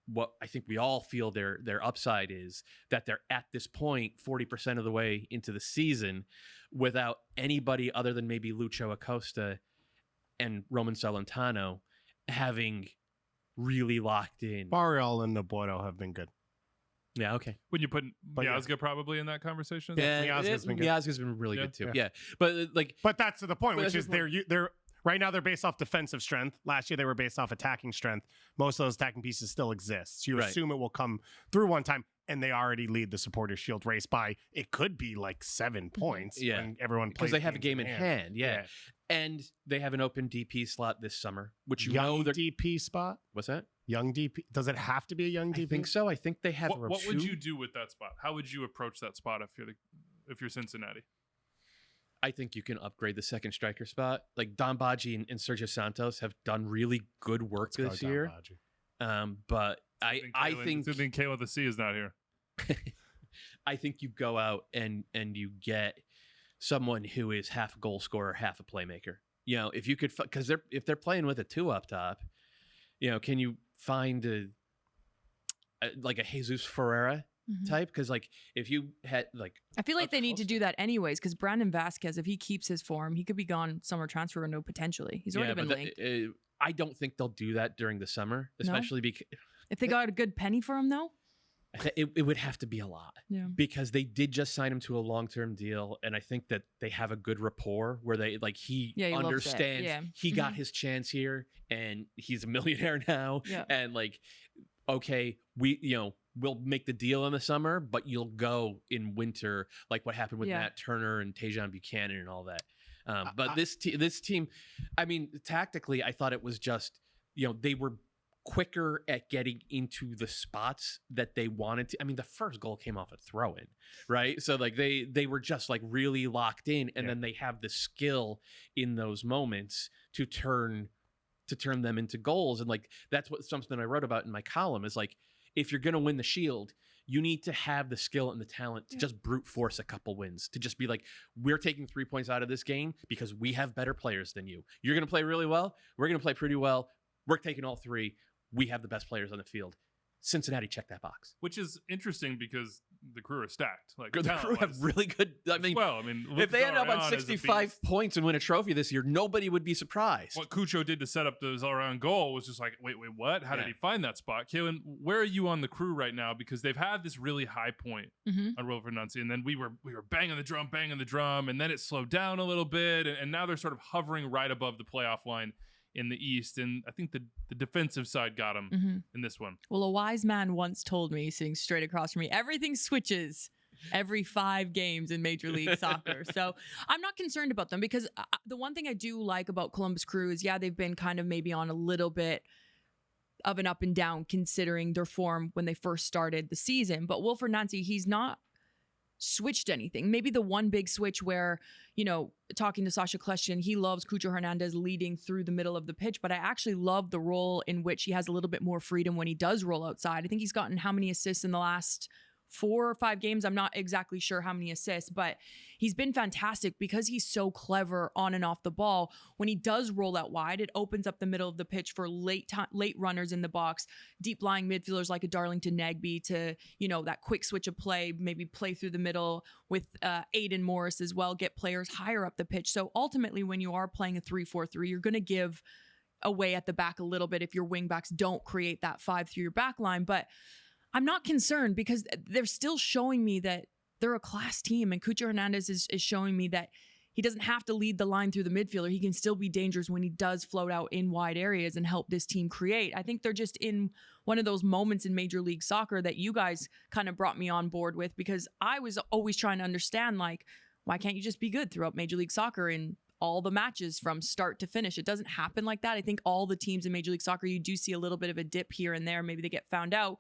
what I think we all feel their upside is, that they're at this point 40% of the way into the season without anybody other than maybe Lucho Acosta and Roman Celentano having really locked in. Barrial and Nobodo have been good. Yeah, okay. Would you put But Miazga probably in that conversation? Yeah, Miazga's been good. Miazga's been really good too. Yeah. Yeah. But But that's to the point, But which that's is the they're right now they're based off defensive strength. Last year they were based off attacking strength. Most of those attacking pieces still exist. So you Right. assume it will come through one time, and they already lead the Supporters Shield race by it could be like 7 points. Yeah. when everyone because plays they have a games game in hand, yeah. And they have an open DP slot this summer, which Young they're DP spot. What's that? Young DP. Does it have to be a young DP? I think so. I think they have What would you do with that spot? How would you approach that spot if you're Cincinnati? I think you can upgrade the second striker spot. Like Don Badji and Sergio Santos have done really good work Let's go this down, year. Baji. But I think Kayla the C is not here. I think you go out and you get someone who is half a goal scorer, half a playmaker. You know, if you could, because if they're playing with a 2 up top, you know, can you find a Jesus Ferreira type? Because like if you had like, I feel like they need to do that anyways, because Brandon Vasquez, if he keeps his form, he could be gone summer transfer window potentially. He's already been linked. I don't think they'll do that during the summer, especially because If they got a good penny for him, though, it would have to be a lot. Yeah. Because they did just sign him to a long-term deal, and I think that they have a good rapport where they like he Yeah, he loves it. understands Yeah. he got his chance here and he's a millionaire now. Yeah. And like, okay, we'll make the deal in the summer, but you'll go in winter, like what happened with Yeah. Matt Turner and Tajon Buchanan and all that. But this team, I mean, tactically, I thought it was just, they were quicker at getting into the spots that they wanted to. I mean, the first goal came off a throw-in, right? So like they were just like really locked in, and then they have the skill in those moments to turn them into goals. And like that's something I wrote about in my column is like, if you're gonna win the Shield, you need to have the skill and the talent to just brute force a couple wins, to just be like, we're taking 3 points out of this game because we have better players than you. You're gonna play really well. We're gonna play pretty well. We're taking all 3. We have the best players on the field. Cincinnati, check that box. Which is interesting because the crew are stacked. Like The crew have really good. I mean, if they end up on 65 points and win a trophy this year, nobody would be surprised. What Cucho did to set up the all-around goal was just like, wait, what? How did he find that spot? Kaylin, where are you on the crew right now? Because they've had this really high point on Wilfred Nancy, and then we were banging the drum, and then it slowed down a little bit, and now they're sort of hovering right above the playoff line in the East, and I think the defensive side got him in this one. Well, a wise man once told me, sitting straight across from me, everything switches every 5 games in Major League Soccer. So I'm not concerned about them, because the one thing I do like about Columbus Crew is, they've been kind of maybe on a little bit of an up and down considering their form when they first started the season. But Wilfred Nancy, he's not switched anything. Maybe the one big switch where, talking to Sasha Kleshtin, he loves Cucho Hernandez leading through the middle of the pitch, but I actually love the role in which he has a little bit more freedom when he does roll outside. I think he's gotten how many assists in the last 4 or 5 games. I'm not exactly sure how many assists, but he's been fantastic because he's so clever on and off the ball. When he does roll out wide, it opens up the middle of the pitch for late runners in the box, deep lying midfielders like a Darlington Nagbe to, that quick switch of play, maybe play through the middle with Aiden Morris as well, get players higher up the pitch. So ultimately, when you are playing a 3-4-3, you're going to give away at the back a little bit if your wing backs don't create that 5 through your back line. But I'm not concerned because they're still showing me that they're a class team, and Cucho Hernandez is showing me that he doesn't have to lead the line through the midfielder. He can still be dangerous when he does float out in wide areas and help this team create. I think they're just in one of those moments in Major League Soccer that you guys kind of brought me on board with, because I was always trying to understand, like, why can't you just be good throughout Major League Soccer in all the matches from start to finish? It doesn't happen like that. I think all the teams in Major League Soccer, you do see a little bit of a dip here and there. Maybe they get found out,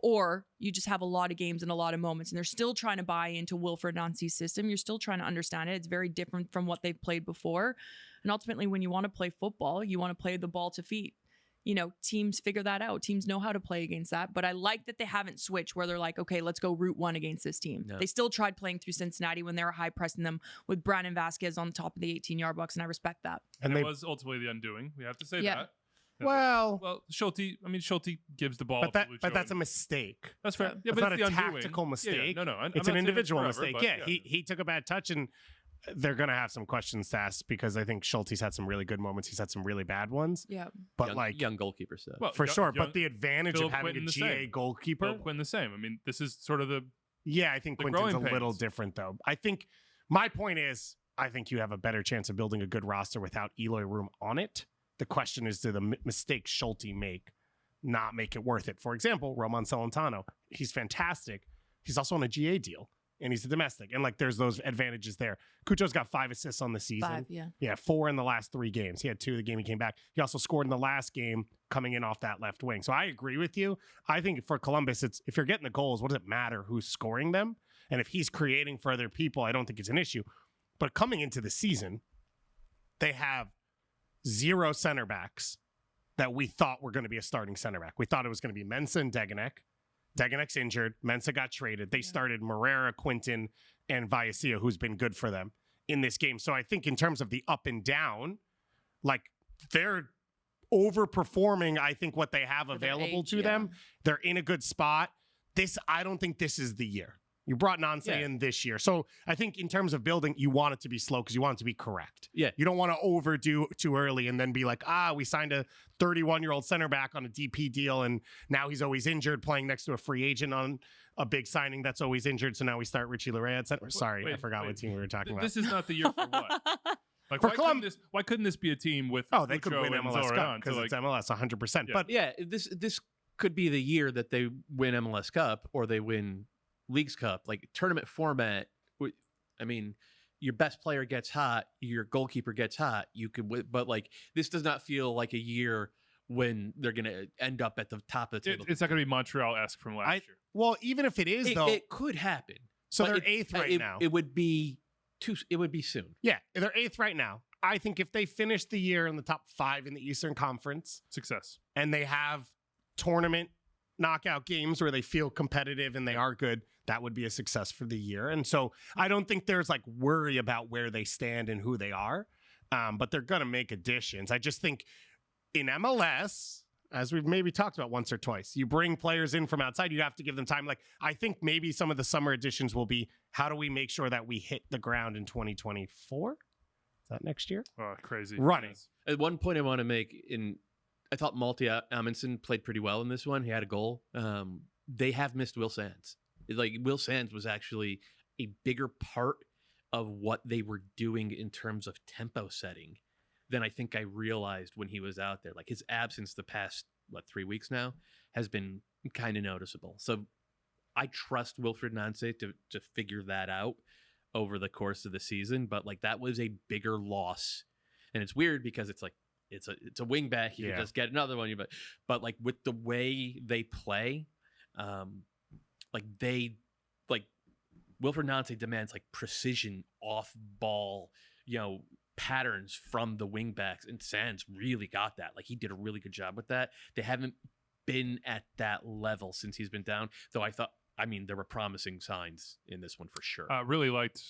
or you just have a lot of games and a lot of moments, and they're still trying to buy into Wilfred Nancy's system. You're still trying to understand it. It's very different from what they've played before. And ultimately, when you want to play football, you want to play the ball to feet. Teams figure that out. Teams know how to play against that. But I like that they haven't switched where they're like, okay, let's go route one against this team. No. They still tried playing through Cincinnati when they were high pressing them with Brandon Vasquez on the top of the 18-yard box, and I respect that. And it was ultimately the undoing. We have to say that. Well, Schulte gives the ball. But that's a mistake. That's fair. Yeah, it's not a tactical mistake. Yeah. No. It's an individual mistake. He took a bad touch, and they're going to have some questions to ask because I think Schulte's had some really good moments. He's had some really bad ones. Yeah. But young goalkeeper stuff. Well, for sure. But the advantage of having a GA goalkeeper. Philip Quinn the same. I mean, this is sort of the. Yeah, I think Quinton's a little different, though. I think my point is, I think you have a better chance of building a good roster without Eloy Room on it. The question is, do the mistakes Schulte not make it worth it? For example, Roman Celentano, he's fantastic. He's also on a GA deal, and he's a domestic. And, there's those advantages there. Cucho's got 5 assists on the season. 5, yeah. Yeah, 4 in the last 3 games. He had 2 the game he came back. He also scored in the last game coming in off that left wing. So I agree with you. I think for Columbus, if you're getting the goals, what does it matter who's scoring them? And if he's creating for other people, I don't think it's an issue. But coming into the season, they have 0 center backs that we thought were going to be a starting center back. We thought it was going to be Mensah and Degenek. Degenek's injured. Mensah got traded. They started Morera, Quinton, and Vallecilla, who's been good for them in this game. So I think in terms of the up and down, they're overperforming, I think, what they have available to them. They're in a good spot. I don't think this is the year. You brought Nance in this year. So I think in terms of building, you want it to be slow because you want it to be correct. Yeah. You don't want to overdo too early and then be like, we signed a 31-year-old center back on a DP deal, and now he's always injured playing next to a free agent on a big signing that's always injured. So now we start Richie Larea at center. Sorry, I forgot what team we were talking about. This is not the year for what? For Columbus, why couldn't this be a team with they could win MLS Cup because it's MLS 100%. Yeah. But this could be the year that they win MLS Cup or they win Leagues Cup, tournament format. I mean, your best player gets hot, your goalkeeper gets hot. You could, but this does not feel like a year when they're going to end up at the top of the table. It's not going to be Montreal-esque from last year. Well, even if it is, it could happen. So they're 8th right now. It would be soon. Yeah, they're 8th right now. I think if they finish the year in the top 5 in the Eastern Conference, success, and they have tournament knockout games where they feel competitive and they are good, that would be a success for the year. And so I don't think there's worry about where they stand and who they are, but they're going to make additions. I just think in MLS, as we've maybe talked about once or twice, you bring players in from outside, you have to give them time. I think maybe some of the summer additions will be, how do we make sure that we hit the ground in 2024? Is that next year? Oh, crazy. Running. At one point I want to make I thought Malte Amundsen played pretty well in this one. He had a goal. They have missed Will Sands. Will Sands was actually a bigger part of what they were doing in terms of tempo setting than I think I realized when he was out there. His absence the past, 3 weeks now has been kind of noticeable. So I trust Wilfred Nance to figure that out over the course of the season. But that was a bigger loss. And it's weird because it's a wing back. You can just get another one. But with the way they play, Wilfred Nance demands precision off ball, patterns from the wing backs, and Sands really got that. He did a really good job with that. They haven't been at that level since he's been down. Though I I mean, there were promising signs in this one for sure. Really liked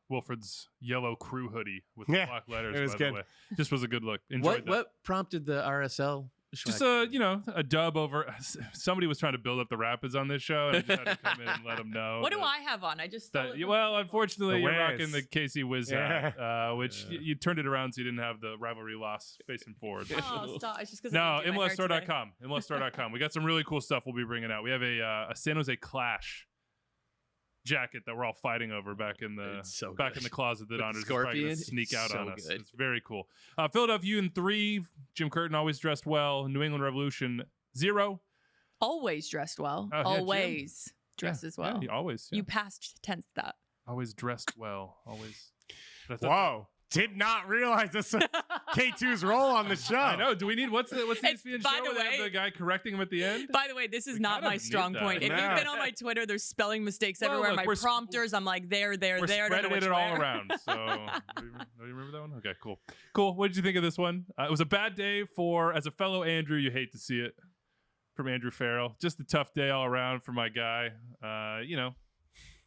Wilfred's yellow crew hoodie with the black letters. it was by good. the way, just was a good look. Enjoyed that. What prompted the RSL? Just a dub over. Somebody was trying to build up the Rapids on this show, and I just had to come in and let them know. What do I have on? I just stole it. Well, unfortunately, The you're Wiz. rocking the Casey Wiz hat, which you turned it around so you didn't have the rivalry loss facing forward. Oh, stop. It's just because No, MLSstore.com. MLSstore.com. We got some really cool stuff we'll be bringing out. We have a San Jose Clash jacket that we're all fighting over back in the It's so back good. in the closet that With Anders is probably Scorpion, gonna sneak out it's on so us. good. It's very cool. Philadelphia in 3, Jim Curtin always dressed well. New England Revolution 0. Always dressed well. Oh, yeah, Jim. Always dressed as well. Yeah, always. Yeah. You past tense that. Always dressed well. Always. Whoa. Did not realize this was K2's role on the show. I know. Do we need what's the It's- ESPN by show the where they have way- the guy correcting him at the end? By the way, this is We not kind of my need strong that. point. If No. you've been on my Twitter, there's spelling mistakes Well, everywhere. look, My we're prompters, I'm like, there. We're I don't know spreading which it all way. around. So, do you remember that one? Okay, cool. What did you think of this one? It was a bad day for, as a fellow Andrew, you hate to see it, from Andrew Farrell. Just a tough day all around for my guy.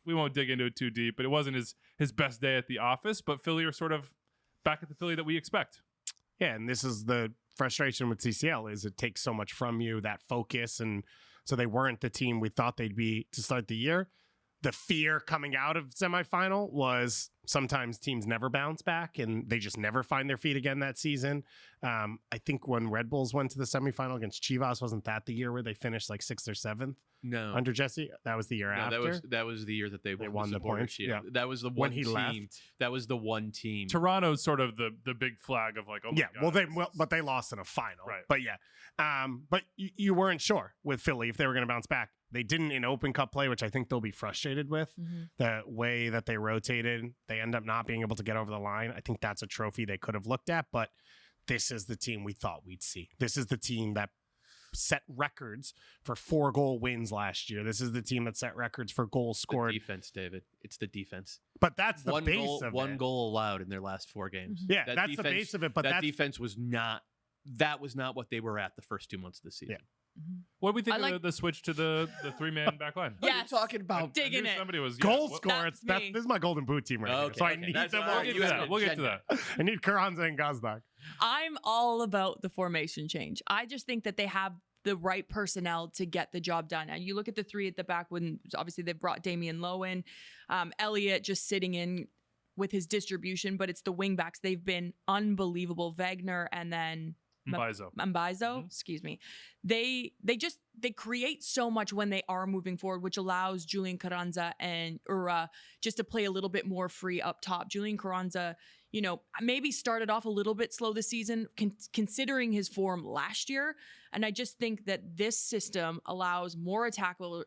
We won't dig into it too deep, but it wasn't his best day at the office. But Philly are sort of back at the Philly that we expect. Yeah, and this is the frustration with CCL is it takes so much from you, that focus, and so they weren't the team we thought they'd be to start the year. The fear coming out of semifinal was sometimes teams never bounce back and they just never find their feet again that season. I think when Red Bulls went to the semifinal against Chivas, wasn't that the year where they finished like 6th or 7th No, under Jesse? That was the year no, after. that was the year that they won the supporter points, shield. yeah. That was the When one he team. left. That was the one team. Toronto's sort of the big flag of like, oh my Yeah, God. but they lost in a final. Right. But yeah, but you weren't sure with Philly if they were going to bounce back. They didn't in Open Cup play, which I think they'll be frustrated with. Mhm. The way that they rotated, they end up not being able to get over the line. I think that's a trophy they could have looked at, but this is the team we thought we'd see. This is the team that set records for 4-goal wins last year. This is the team that set records for goals The scored. defense, David. It's the defense. But that's the one base goal, of one it. goal allowed in their last 4 games. Yeah, That that's the defense- base of it. But that that's defense was not. That was not what they were at the first 2 months of the season. What do we think I of like- the switch to the 3-man back line? Yeah. Yes. talking about? Digging I knew it. somebody was goal what- scorers. That's me. This is my golden boot team right here. Okay, So I okay. need That's them all all. We'll get to that. We'll get to that. I need Carranza and Gazdag. I'm all about the formation change. I just think that they have the right personnel to get the job done. And you look at the 3 at the back when obviously they've brought Damian Lowe in, Elliott just sitting in with his distribution, but it's the wing backs. They've been unbelievable. Wagner and then Mbaizo. Mbaizo, excuse me. They create so much when they are moving forward, which allows Julian Carranza and Ura just to play a little bit more free up top. Julian Carranza, maybe started off a little bit slow this season, considering his form last year. And I just think that this system allows more attackers,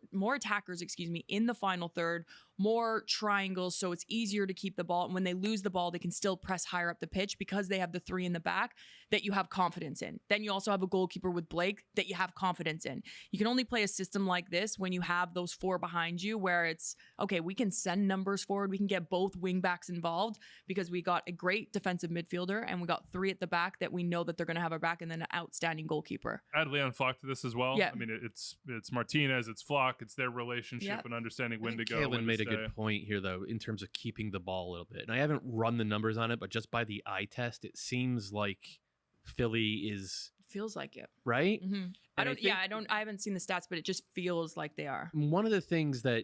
in the final third, more triangles, so it's easier to keep the ball. And when they lose the ball, they can still press higher up the pitch because they have the 3 in the back that you have confidence in. Then you also have a goalkeeper with Blake that you have confidence in. You can only play a system like this when you have those 4 behind you, where it's, okay, we can send numbers forward. We can get both wing backs involved because we got a great defensive midfielder and we got 3 at the back that we know that they're going to have our back, and then an outstanding goalkeeper. Add Leon Flock to this as well. Yeah. I mean, it's Martinez, it's Flock, it's their relationship Yep. and understanding when to go. Kalen when to made a stay. good point here, though, in terms of keeping the ball a little bit. And I haven't run the numbers on it, but just by the eye test, it seems like Philly is Feels like it. right. Mm-hmm. I haven't seen the stats, but it just feels like they are. One of the things that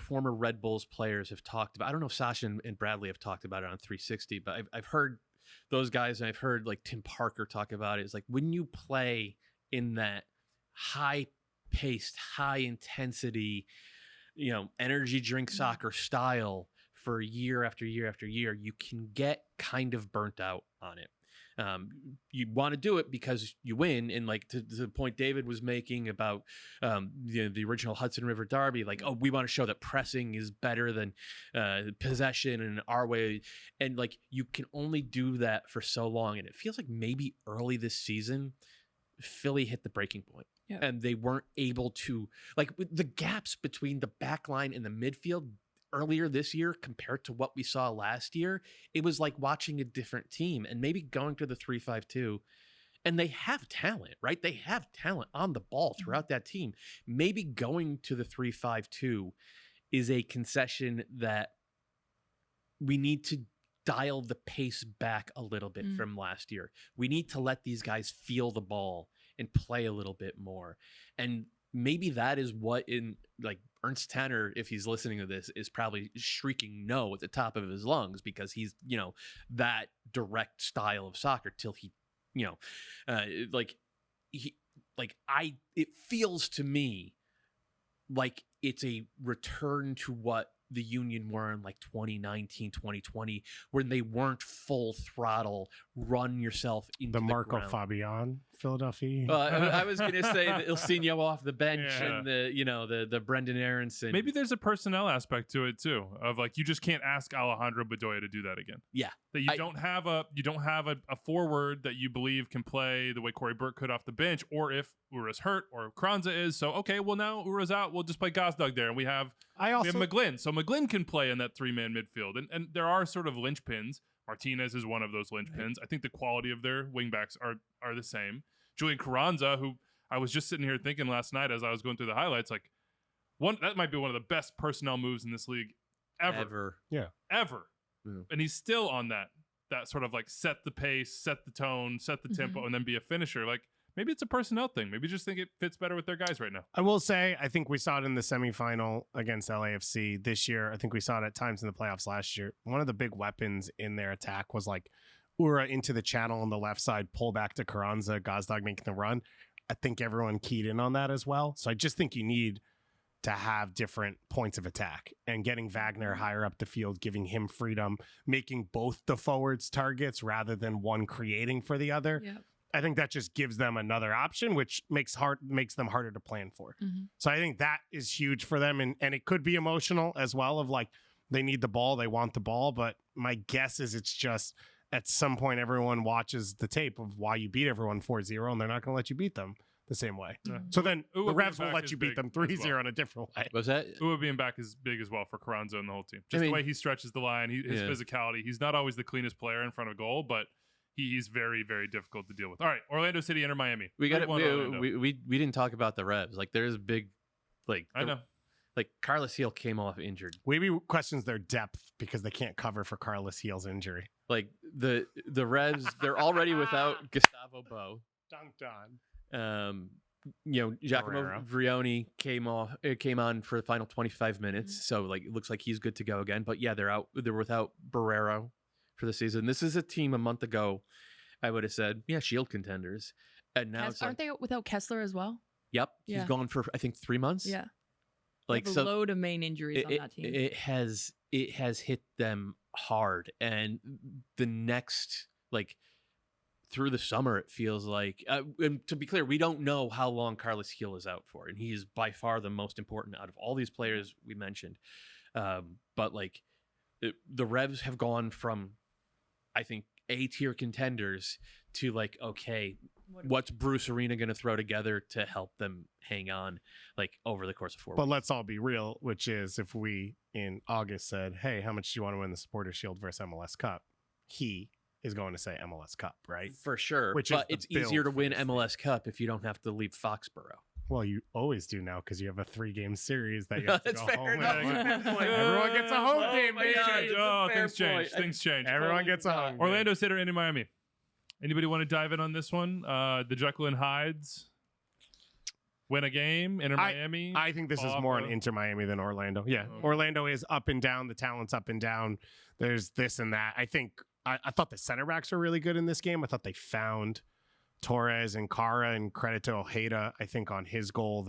former Red Bulls players have talked about, I don't know if Sasha and Bradley have talked about it on 360, but I've heard those guys, and I've heard like Tim Parker talk about it. It's like when you play in that high-paced, high-intensity, energy drink soccer style for year after year after year, you can get kind of burnt out on it. You want to do it because you win, and like to the point David was making about the original Hudson River Derby, like, oh, we want to show that pressing is better than possession and our way, and like you can only do that for so long. And it feels like maybe early this season Philly hit the breaking point. Yeah. And they weren't able to, like, with the gaps between the back line and the midfield earlier this year compared to what we saw last year, it was like watching a different team. And maybe going to the 3-5-2 And they have talent, right? They have talent on the ball throughout that team. Maybe going to the 3-5-2 is a concession that we need to dial the pace back a little bit from last year. We need to let these guys feel the ball and play a little bit more. And maybe that is what Ernst Tanner, if he's listening to this, is probably shrieking no at the top of his lungs because he's, that direct style of soccer till he, it feels to me like it's a return to what the Union were in like 2019, 2020, when they weren't full throttle, run yourself into the Marco ground. Fabian, Philadelphia. I was going to say the Ilsinho off the bench and the Brendan Aronson. Maybe there's a personnel aspect to it too, of like you just can't ask Alejandro Bedoya to do that again. Yeah, that you don't have a forward that you believe can play the way Corey Burke could off the bench, or if Ura's hurt or if Kranza is. So okay, well now Ura's out, we'll just play Gazdag there, and we have McGlynn. So McGlynn can play in that 3-man midfield, and there are sort of linchpins. Martinez is one of those linchpins. Right. I think the quality of their wingbacks are the same. Julian Carranza, who I was just sitting here thinking last night as I was going through the highlights, that might be one of the best personnel moves in this league ever. Yeah. Ever. Yeah. And he's still on that sort of like set the pace, set the tone, set the tempo, and then be a finisher. Like maybe it's a personnel thing. Maybe just think it fits better with their guys right now. I will say, I think we saw it in the semifinal against LAFC this year. I think we saw it at times in the playoffs last year. One of the big weapons in their attack was like Ura into the channel on the left side, pull back to Carranza, Gazdag making the run. I think everyone keyed in on that as well. So I just think you need to have different points of attack, and getting Wagner higher up the field, giving him freedom, making both the forwards targets rather than one creating for the other. Yep. I think that just gives them another option, which makes them harder to plan for. So I think that is huge for them. And it could be emotional as well, of like, they need the ball, they want the ball. But my guess is it's just at some point, everyone watches the tape of why you beat everyone 4-0, and they're not going to let you beat them the same way. Yeah. So then the Revs will let you beat them 3-0 in a different way. Was that? Uwe being back is big as well for Carranza and the whole team. Just the way he stretches the line, his physicality. He's not always the cleanest player in front of goal, but he's very, very difficult to deal with. All right, Orlando City, enter Miami. We didn't talk about the Revs. Like there's big, I know. Like Carlos Heel came off injured. Weiby questions their depth because they can't cover for Carlos Heel's injury. Like the Revs, they're already without Gustavo Bo. Dunked on. Giacomo Vrioni came on for the final 25 minutes. So like it looks like he's good to go again. But yeah, they're without Barrero for the season. This is a team a month ago, I would have said, Shield contenders. And now aren't they without Kessler as well? Yep. He's gone for I think 3 months. Yeah. Like a load of main injuries on that team. It has hit them hard. And the next through the summer, it feels like, and to be clear, we don't know how long Carlos Heel is out for, and he is by far the most important out of all these players we mentioned. But the Revs have gone from, I think, A-tier contenders to okay, what's Bruce Arena going to throw together to help them hang on over the course of 4 weeks? But let's all be real, which is if we in August said, hey, how much do you want to win the Supporters Shield versus MLS Cup? He is going to say MLS Cup, right? For sure. But it's easier to win MLS Cup if you don't have to leave Foxborough. Well, you always do now because you have a 3-game series that you have to That's go fair home. Everyone gets a home game. Things change. Everyone gets a home game. Orlando City into Miami. Anybody want to dive in on this one? The Jekyll and Hydes win a game. Inter Miami. I think this is more an Inter Miami than Orlando. Yeah, okay. Orlando is up and down. The talent's up and down. There's this and that. I thought the center backs were really good in this game. I thought they found Torres and Kara, and credit to Ojeda, I think, on his goal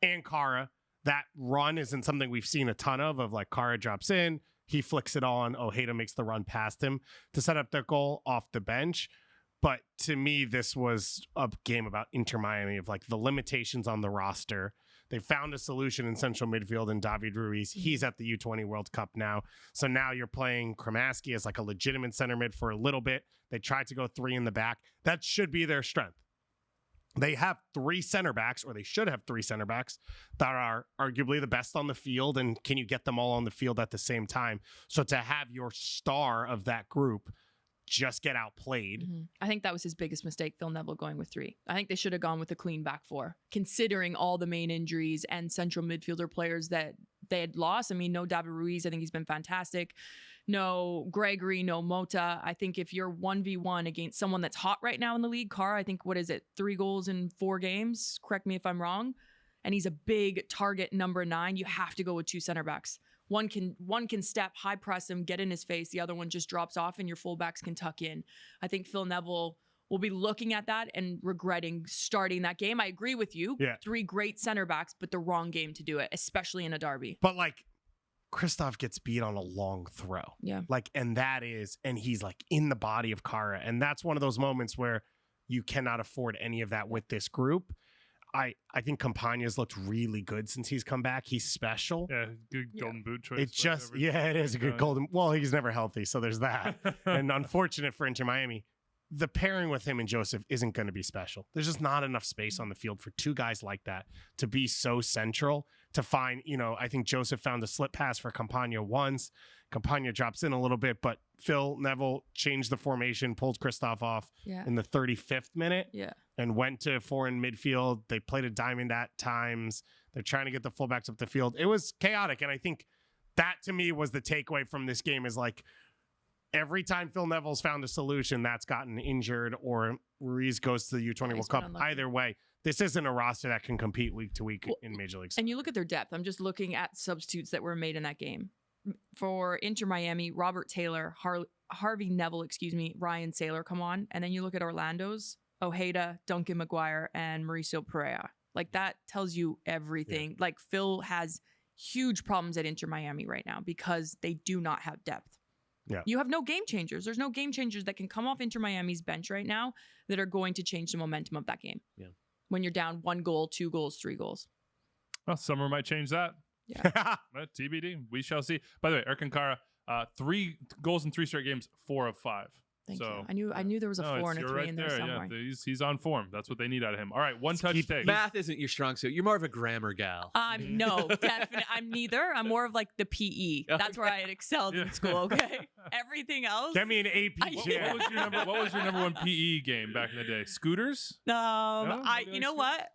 and Kara. That run isn't something we've seen a ton of Kara drops in, he flicks it on, Ojeda makes the run past him to set up their goal off the bench. But to me, this was a game about Inter Miami of the limitations on the roster. They found a solution in central midfield in David Ruiz. He's at the U20 World Cup now. So now you're playing Kramaski as a legitimate center mid for a little bit. They tried to go 3 in the back. That should be their strength. They have 3 center backs, or they should have 3 center backs that are arguably the best on the field. And can you get them all on the field at the same time? So to have your star of that group just get outplayed. I think that was his biggest mistake, Phil Neville going with 3. I think they should have gone with a clean back 4, considering all the main injuries and central midfielder players that they had lost. I mean, no David Ruiz. I think he's been fantastic. No Gregory, no Mota. I think if you're 1v1 against someone that's hot right now in the league, Carr, I think, 3 goals in 4 games? Correct me if I'm wrong. And he's a big target number 9. You have to go with 2 center backs. One can step, high press him, get in his face. The other one just drops off and your fullbacks can tuck in. I think Phil Neville will be looking at that and regretting starting that game. I agree with you. Yeah. 3 great center backs, but the wrong game to do it, especially in a derby. But like, Kristoff gets beat on a long throw. Yeah. Like, and he's like in the body of Kara. And that's one of those moments where you cannot afford any of that with this group. I think Campagna's looked really good since he's come back. He's special. Yeah, good golden boot choice. It's just, it is a good golden. Well, he's never healthy, so there's that. And unfortunate for Inter Miami, the pairing with him and Joseph isn't going to be special. There's just not enough space on the field for 2 guys like that to be so central to find, I think Joseph found a slip pass for Campagna once. Campagna drops in a little bit, but Phil Neville changed the formation, pulled Kristoff off in the 35th minute and went to 4 in midfield. They played a diamond at times. They're trying to get the fullbacks up the field. It was chaotic. And I think that to me was the takeaway from this game is like, every time Phil Neville's found a solution, that's gotten injured or Ruiz goes to the U20 World Cup. Either way, this isn't a roster that can compete week to week in Major League Soccer. And you look at their depth. I'm just looking at substitutes that were made in that game. For Inter Miami, Robert Taylor, Harvey Neville, Ryan Saylor, come on. And then you look at Orlando's, Ojeda, Duncan McGuire, and Mauricio Pereira. Like, that tells you everything. Like, Phil has huge problems at Inter Miami right now because they do not have depth. Yeah. You have no game changers. There's no game changers that can come off Inter Miami's bench right now that are going to change the momentum of that game. Yeah. When you're down 1 goal, 2 goals, 3 goals. Well, summer might change that. Yeah. But TBD. We shall see. By the way, Erkan Kara, 3 goals in 3 straight games, 4 of 5. Thank you. I knew there was a 4 and a 3 in there somewhere. Yeah, he's on form. That's what they need out of him. All right, one touch take. Math isn't your strong suit. You're more of a grammar gal. No, definitely. I'm neither. I'm more of like the PE. That's where I had excelled in school. Okay, everything else. Get me an AP. What was your number 1 PE game back in the day? Scooters? You know what?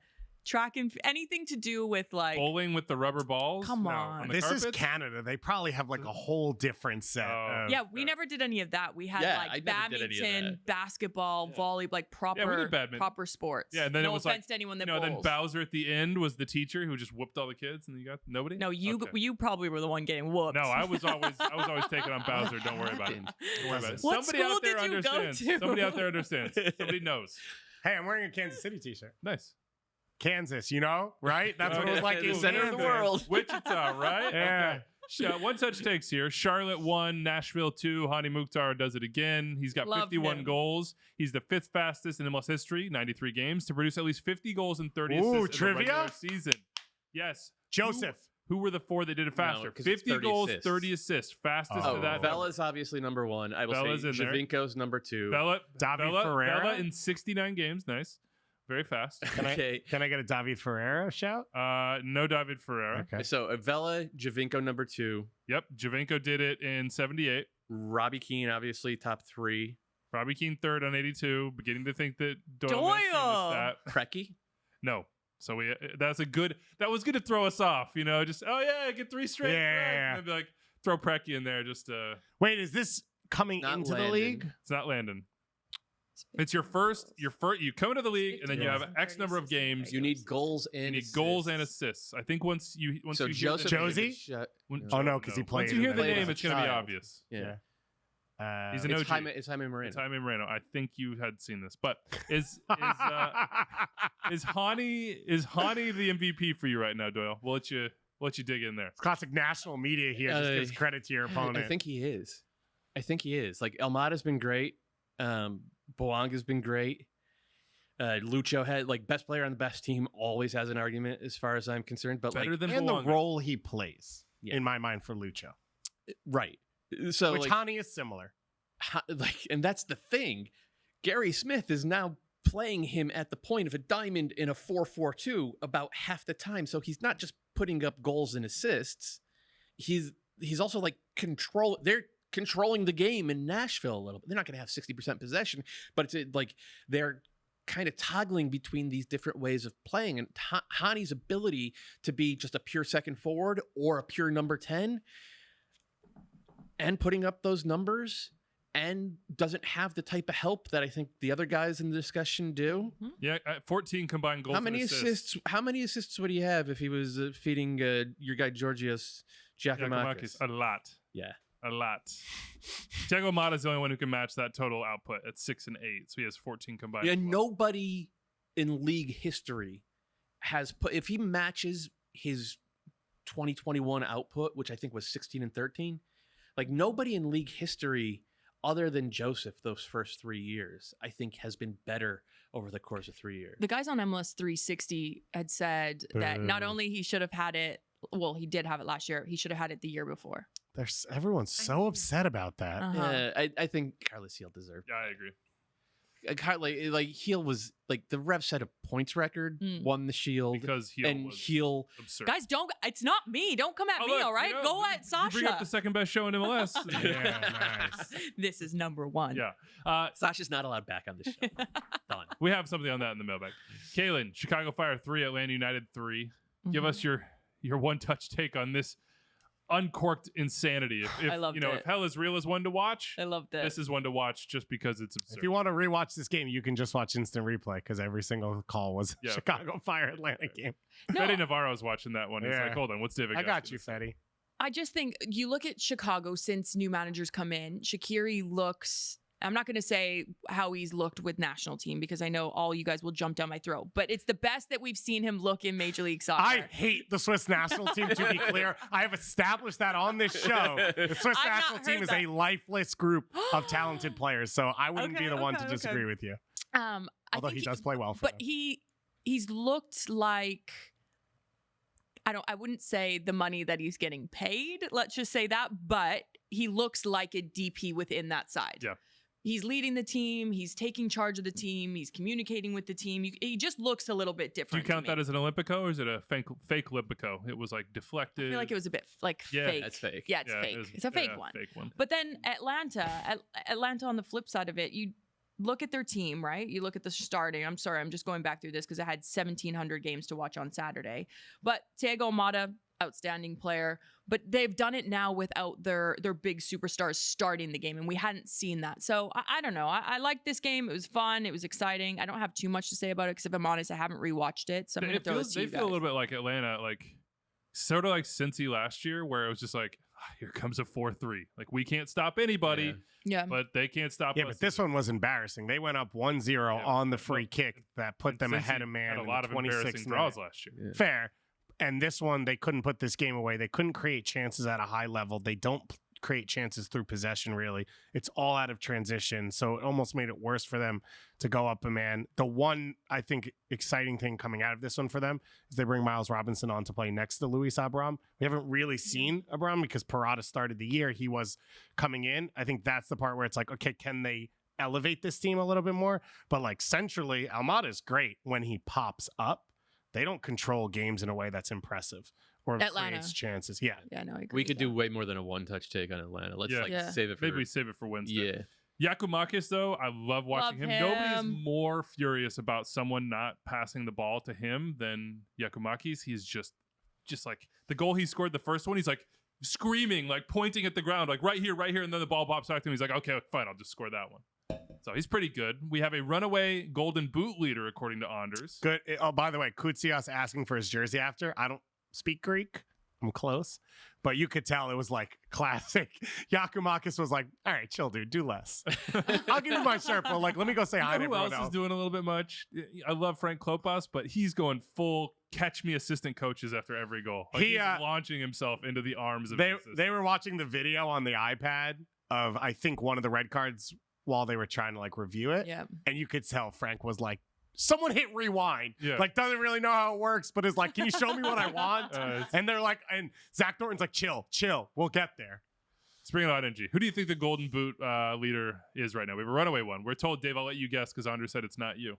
Track and anything to do with like bowling with the rubber balls. Come on, this is Canada. They probably have like a whole different set. We never did any of that. We had like badminton, basketball, volley, like proper sports. Yeah, and then no it was offense to anyone that then bowls. Bowser at the end was the teacher who just whooped all the kids, and you got nobody. No, you probably were the one getting whooped. No, I was always taking on Bowser. Don't worry about it. Don't worry about it. What Somebody school out there did you understands. go to? Somebody out there understands. Somebody knows. Hey, I'm wearing a Kansas City t-shirt. Nice. Kansas, right? That's what it was like in in the center of the world. Wichita, right? Yeah. Okay. One touch takes here. Charlotte 1, Nashville 2. Hani Mukhtar does it again. He's got 51 goals. He's the 5th fastest in MLS history, 93 games, to produce at least 50 goals and 30 assists in the regular season. Yes. Joseph. Who were the 4 that did it faster? 50 goals, 30 assists. Fastest to that. Bella's obviously number 1. I will say Javinko's number 2. David Ferreira. Bella in 69 games. Nice. Very fast. Can I get a David Ferreira shout? No David Ferreira. Okay. So Vela, Javinko number 2. Yep. Javinko did it in 78. Robbie Keane, obviously top 3. Robbie Keane 3rd on 82. Beginning to think that Doyle. Preki? No. So that was good to throw us off, just get 3 straight. Yeah. And be like, throw Preki in there just Wait, is this coming into the league? It's not Landon. It's your first. You come into the league, and then you have X number of games. You need goals and assists. I think once you hear Josie. No, because he played. Once you hear the name, it's going to be obvious. Yeah. He's an OG. It's Jaime Moreno. It's Jaime Moreno. I think you had seen this, but is Hani the MVP for you right now, Doyle? We'll let you dig in there. It's classic national media here. Just gives credit to your opponent. I think he is. Like Almada's been great. Boanga's been great. Lucho had best player on the best team. Always has an argument as far as I'm concerned. But better than and Boanga. The role he plays in my mind for Lucho, right? So which Hani is similar. And that's the thing. Gary Smith is now playing him at the point of a diamond in a 4-4-2 about half the time. So he's not just putting up goals and assists. He's also they're controlling the game in Nashville a little bit. They're not going to have 60% possession, but it's like they're kind of toggling between these different ways of playing. And Hani's ability to be just a pure second forward or a pure number 10 and putting up those numbers and doesn't have the type of help that I think the other guys in the discussion do. Yeah, 14 combined goals. How many assists? How many assists would he have if he was feeding your guy Georgios Giacomakis? A lot. Yeah. A lot. Thiago Motta is the only one who can match that total output at 6 and 8. So he has 14 combined. Yeah, nobody in league history has put, if he matches his 2021 output, which I think was 16 and 13, like nobody in league history other than Joseph those first 3 years, I think has been better over the course of 3 years. The guys on MLS 360 had said that not only he should have had it, well, he did have it last year, he should have had it the year before. Everyone's so upset about that. Yeah, I think Carlos Heel deserved. Yeah, I agree. Like Heel was like the Revs set a points record, won the Shield because Heel absurd. Guys, it's not me. Don't come at me, look, all right? Go at Sasha. You bring up the second best show in MLS. Yeah, nice. This is number one. Yeah. Sasha's not allowed back on the show. Done. We have something on that in the mailbag. Kaylin, Chicago Fire 3, Atlanta United 3. Give us your one-touch take on this uncorked insanity. If I loved if Hell is Real is one to watch, I loved it. This is one to watch just because it's absurd. If you want to rewatch this game, you can just watch instant replay because every single call was a Chicago Fire Atlanta game. Fede Navarro's watching that one. He's like, hold on, what's David? I got you, Fede. I just think you look at Chicago since new managers come in. Shaqiri looks, I'm not going to say how he's looked with national team because I know all you guys will jump down my throat, but it's the best that we've seen him look in Major League Soccer. I hate the Swiss national team, to be clear. I have established that on this show. The Swiss national team is a lifeless group of talented players, so I wouldn't be the one to disagree with you. Although he does play well for them. But he's looked like, I wouldn't say the money that he's getting paid, let's just say that, but he looks like a DP within that side. Yeah. He's leading the team. He's taking charge of the team. He's communicating with the team. He just looks a little bit different. Do you count that as an Olympico or is it a fake Olympico? It was like deflected. I feel like it was a bit like fake. That's fake. Yeah, it's fake. It's a fake one. Fake one. But then Atlanta on the flip side of it, you look at their team, right? You look at the starting. I'm sorry, I'm just going back through this because I had 1,700 games to watch on Saturday. But Thiago Motta, outstanding player, but they've done it now without their big superstars starting the game, and we hadn't seen that. So I don't know. I liked this game. It was fun. It was exciting. I don't have too much to say about it because if I'm honest, I haven't rewatched it. So I'm going to throw this to you guys. They feel a little bit like Atlanta, like sort of like Cincy last year, where it was just like, here comes a 4-3. Like we can't stop anybody. Yeah. But they can't stop us. Yeah, but this one was embarrassing. They went up 1-0 on the free kick that put them ahead of man. Had a lot of embarrassing draws last year. Yeah. Fair. And this one, they couldn't put this game away. They couldn't create chances at a high level. They don't create chances through possession, really. It's all out of transition. So it almost made it worse for them to go up a man. The one, I think, exciting thing coming out of this one for them is they bring Miles Robinson on to play next to Luis Abram. We haven't really seen Abram because Parada started the year. He was coming in. I think that's the part where it's like, okay, can they elevate this team a little bit more? But like centrally, Almada's great when he pops up. They don't control games in a way that's impressive or creates chances. Yeah. Yeah, no, I agree. We could do way more than a one-touch take on Atlanta. Let's save it for... Maybe we save it for Wednesday. Yeah. Yakumakis, though, I love watching him. Nobody is more furious about someone not passing the ball to him than Yakumakis. He's just like the goal he scored, the first one, he's like screaming, like pointing at the ground, like right here, and then the ball pops back to him. He's like, okay, fine, I'll just score that one. So he's pretty good. We have a runaway Golden Boot leader, according to Anders. Good. Oh, by the way, Koutsias asking for his jersey after. I don't speak Greek. I'm close. But you could tell it was like classic. Yakumakis was like, all right, chill, dude. Do less. I'll give you my shirt, but like, let me go say hi to everyone else is doing a little bit much? I love Frank Klopas, but he's going full catch me assistant coaches after every goal. Like he's launching himself into the arms of They were watching the video on the iPad of, I think, one of the red cards while they were trying to like review it. Yeah. And you could tell Frank was like, someone hit rewind. Yeah. Like, doesn't really know how it works, but is like, can you show me what I want? And they're like, and Zach Norton's like, chill. We'll get there. Speaking of energy, who do you think the Golden Boot leader is right now? We have a runaway one. We're told, Dave, I'll let you guess because Andrew said it's not you.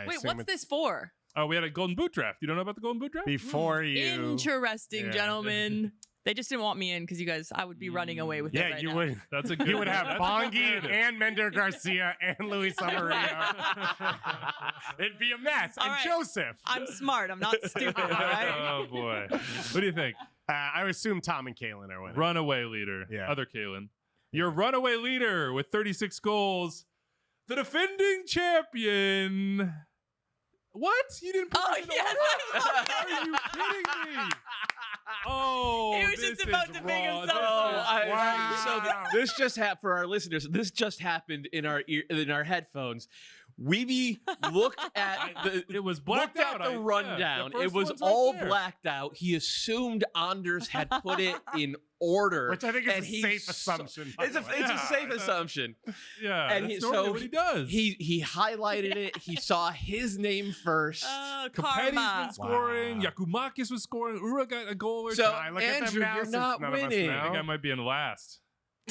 Wait, what's this for? Oh, we had a Golden Boot draft. You don't know about the Golden Boot draft? Before you. Interesting, gentlemen. They just didn't want me in because I would be running away with it Yeah, right you now. would. That's a good You would one. have That's a good Bongi narrative. and Mender Garcia and Luis Amarillo. It'd be a mess. All and right. Joseph. I'm smart. I'm not stupid, all right? Oh boy. What do you think? I assume Tom and Kalen are winning. Runaway leader. Yeah. Other Kalen. Your runaway leader with 36 goals. The defending champion. What? You didn't put Oh, this in yes, order? I love Are it. you kidding me? Oh, He was just this about is to make raw. himself This is- Wow. So this just happened for our listeners. This just happened in our headphones. Weeby looked at It was looked blacked at out. the rundown. the It first was one's right all there. blacked out. He assumed Anders had put it in order, Which I think is and a he safe saw- assumption. by It's a the way. it's a Yeah, safe assumption. Yeah, And that's he- normally so what he does. He highlighted it. He saw his name first. Oh, Capetti's karma. been scoring. Wow. Yakumakis was scoring. Ura got a goal or So two. I look at them Andrew, now you're since not none of us winning. I think I know. might be in last.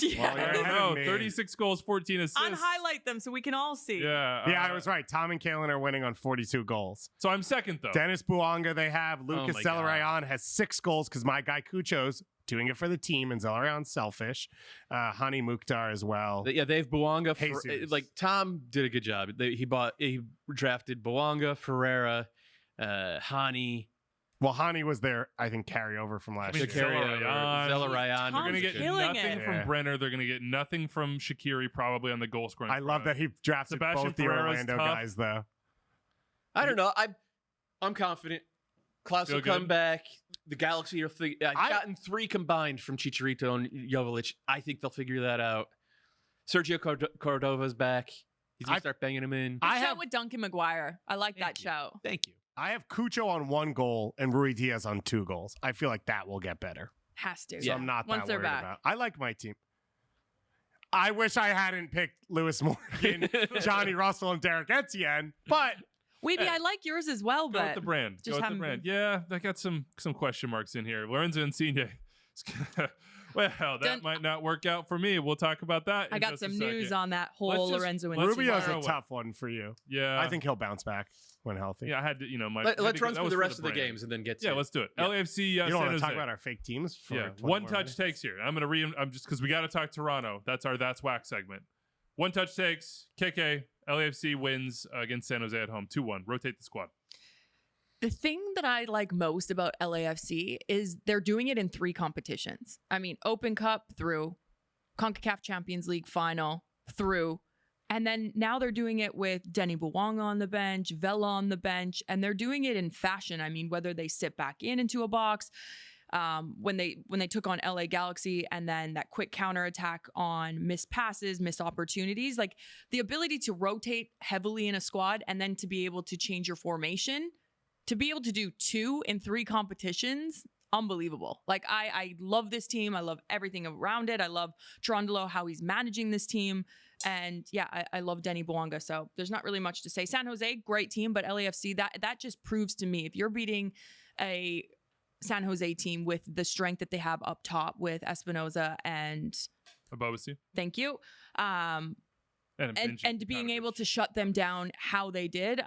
Yeah. Well, I you're don't ahead of know. me. 36 goals, 14 assists. Unhighlight them so we can all see. Yeah. Yeah, I was right. Tom and Kalen are winning on 42 goals. So I'm second though. Dennis Buonga they have. Lucas my God. Zelarayan has 6 goals because my guy Cucho's doing it for the team and Zelarayan's selfish. Hani Mukhtar as well. Yeah, they have Buonga. Jesus. Like Tom did a good job. He drafted Buonga, Ferreira, Hani, Well, Hani was there, I think, carryover from last I mean, year. Zelarayan. Zelarayan. Tom's They're going to get killing nothing it. from Yeah. Brenner. They're going to get nothing from Shaqiri probably on the goal scoring. I love that he drafted Sebastian both the Ferreira's Orlando tough. guys, though. I don't know. I'm confident. Klaus Feel will come good? back. The Galaxy are. I've I- gotten 3 combined from Chicharito and Jovic. I think they'll figure that out. Sergio Cordova's back. He's gonna start banging him in. Good I shout have- with Duncan McGuire. I like Thank that you. shout. Thank you. I have Cucho on 1 goal and Rui Diaz on 2 goals. I feel like that will get better. Has to. So I'm not Once that they're worried back. about. I like my team. I wish I hadn't picked Lewis Morgan, Johnny Russell, and Derek Etienne, but Weeby, I like yours as well, Go with but the brand. just Go with the haven't brand. Yeah, I got some question marks in here. Lorenzo Insigne. Well, that Dun- might not work out for me. We'll talk about that. I in got just a some news second. on that Let's whole just- Lorenzo let's Insigne. Rubio's fire a away. tough one for you. Yeah, I think he'll bounce back when healthy. Yeah, I had to. You know, my. Let's had to run that through was the for rest of the brand. games and then get to Yeah, let's do it. Yeah. LAFC. You don't San want to talk Jose. about our fake teams for Yeah, 20 one more touch minutes? takes here. I'm just because we got to talk Toronto. That's our That's Whack segment. One touch takes. KK. LAFC wins against San Jose at home. 2-1. Rotate the squad. The thing that I like most about LAFC is they're doing it in 3 competitions. I mean, Open Cup through, CONCACAF Champions League final through, and then now they're doing it with Denny Buwanga on the bench, Vela on the bench, and they're doing it in fashion. I mean, whether they sit back into a box, when they took on LA Galaxy, and then that quick counterattack on missed passes, missed opportunities, like the ability to rotate heavily in a squad and then to be able to change your formation. To be able to do 2 in 3 competitions, unbelievable. Like, I love this team. I love everything around it. I love Cherundolo, how he's managing this team. And yeah, I love Denny Buwanga. So there's not really much to say. San Jose, great team, but LAFC, that just proves to me, if you're beating a San Jose team with the strength that they have up top with Espinoza and Abobasi. thank you, And being able to shut them down how they did,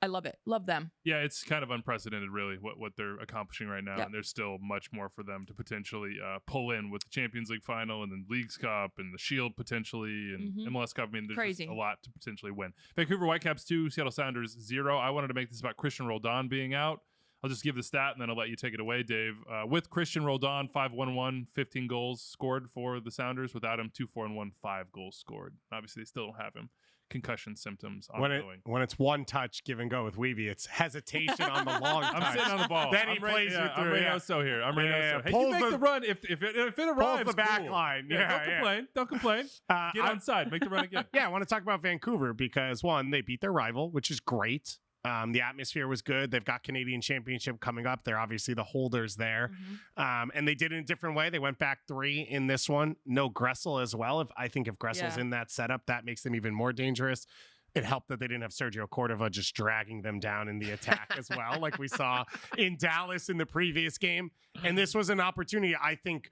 I love it. Love them. Yeah, it's kind of unprecedented, really, what they're accomplishing right now. Yep. And there's still much more for them to potentially pull in with the Champions League final and then Leagues Cup and the Shield potentially and Mhm. MLS Cup. I mean, there's Crazy. just a lot to potentially win. Vancouver Whitecaps 2, Seattle Sounders 0. I wanted to make this about Christian Roldan being out. I'll just give the stat and then I'll let you take it away, Dave. With Christian Roldan, 5-1-1, 15 goals scored for the Sounders. Without him, 2-4-1, 5 goals scored. Obviously, they still don't have him. Concussion symptoms ongoing. When it's one touch, give and go with Weeby, it's hesitation on the long touch. I'm sitting on the ball. Then he I'm plays you I'm through, Reynoso yeah. so here. I'm Yeah, Reynoso. yeah. Hey, Pulls you make the- the run if it arrives. the back cool. line. Yeah, Yeah, don't yeah. complain. Don't complain. Get I- onside. Make the run again. Yeah, I want to talk about Vancouver because, one, they beat their rival, which is great. The atmosphere was good. They've got Canadian Championship coming up. They're obviously the holders there. And they did it in a different way. They went back 3 in this one. No Gressel as well. I think if Gressel's Yeah. in that setup, that makes them even more dangerous. It helped that they didn't have Sergio Cordova just dragging them down in the attack as well, like we saw in Dallas in the previous game. And this was an opportunity. I think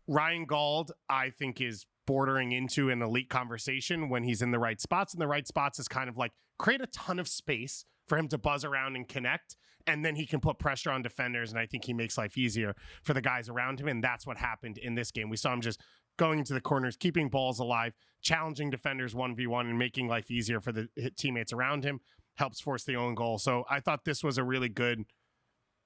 Ryan Gauld, is bordering into an elite conversation when he's in the right spots. And the right spots is kind of like create a ton of space for him to buzz around and connect. And then he can put pressure on defenders. And I think he makes life easier for the guys around him. And that's what happened in this game. We saw him just going into the corners, keeping balls alive, challenging defenders 1v1 and making life easier for the teammates around him. Helps force the own goal. So I thought this was a really good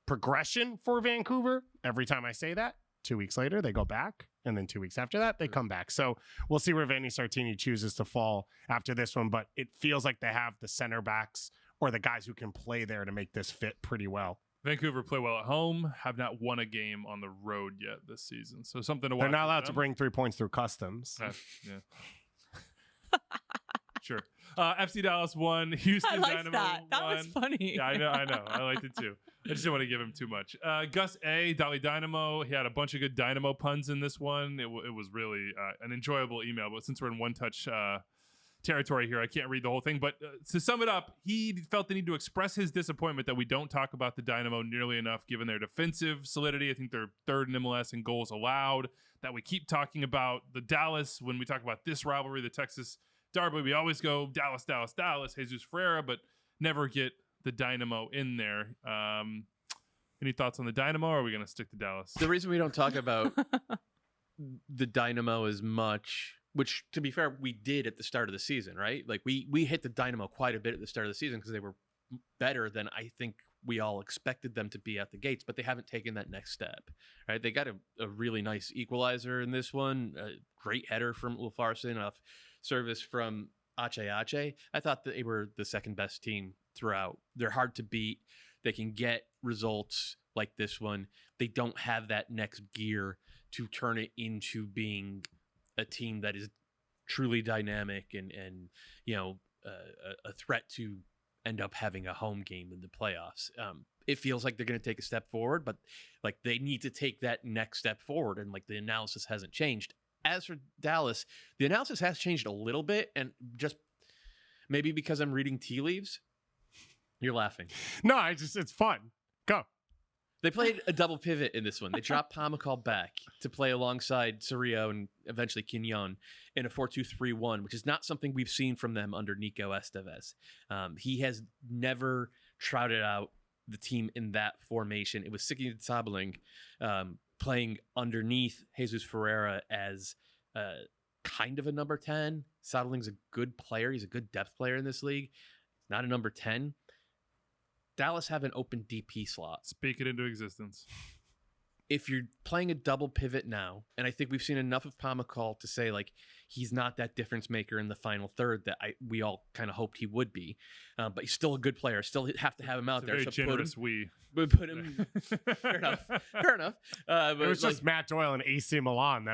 progression for Vancouver. Every time I say that, 2 weeks later, they go back. And then 2 weeks after that, they come back. So we'll see where Vanni Sartini chooses to fall after this one. But it feels like they have the center backs or the guys who can play there to make this fit pretty well. Vancouver play well at home, have not won a game on the road yet this season. So something to watch. They're not allowed to bring 3 points through customs. Yeah. Sure. FC Dallas won. Houston I liked Dynamo that. That won. was funny. Yeah, I know. I liked it too. I just didn't want to give him too much. Gus A, Dolly Dynamo. He had a bunch of good Dynamo puns in this one. It was really an enjoyable email. But since we're in one-touch territory here, I can't read the whole thing. But to sum it up, he felt the need to express his disappointment that we don't talk about the Dynamo nearly enough, given their defensive solidity. I think they're third in MLS in goals allowed. That we keep talking about the Dallas when we talk about this rivalry, the Texas Derby. We always go Dallas, Dallas, Dallas, Jesus Ferreira, but never get the Dynamo in there. Any thoughts on the Dynamo, or are we going to stick to Dallas? The reason we don't talk about the Dynamo as much, which to be fair, we did at the start of the season, right? Like we hit the Dynamo quite a bit at the start of the season because they were better than I think we all expected them to be at the gates, but they haven't taken that next step, right? They got a really nice equalizer in this one, a great header from Ulfarsson off service from Ache. I thought that they were the second best team throughout. They're hard to beat. They can get results like this one. They don't have that next gear to turn it into being a team that is truly dynamic and a threat to end up having a home game in the playoffs. It feels like they're going to take a step forward, but like they need to take that next step forward, and like the analysis hasn't changed. As for Dallas, the analysis has changed a little bit, and just maybe because I'm reading tea leaves. You're laughing. No, it's fun. Go. They played a double pivot in this one. They dropped Pamukal back to play alongside Cerrillo and eventually Quignon in a 4-2-3-1, which is not something we've seen from them under Nico Estevez. He has never trotted out the team in that formation. It was Siki Sabling playing underneath Jesus Ferreira as kind of a number 10. Sabling's a good player. He's a good depth player in this league. Not a number 10. Dallas have an open DP slot. Speak it into existence. If you're playing a double pivot now, and I think we've seen enough of Pamukal to say like he's not that difference maker in the final third that we all kind of hoped he would be, but he's still a good player. Still have to have him out there. Very generous. Put him. Fair enough. But it was just Matt Doyle and AC Milan.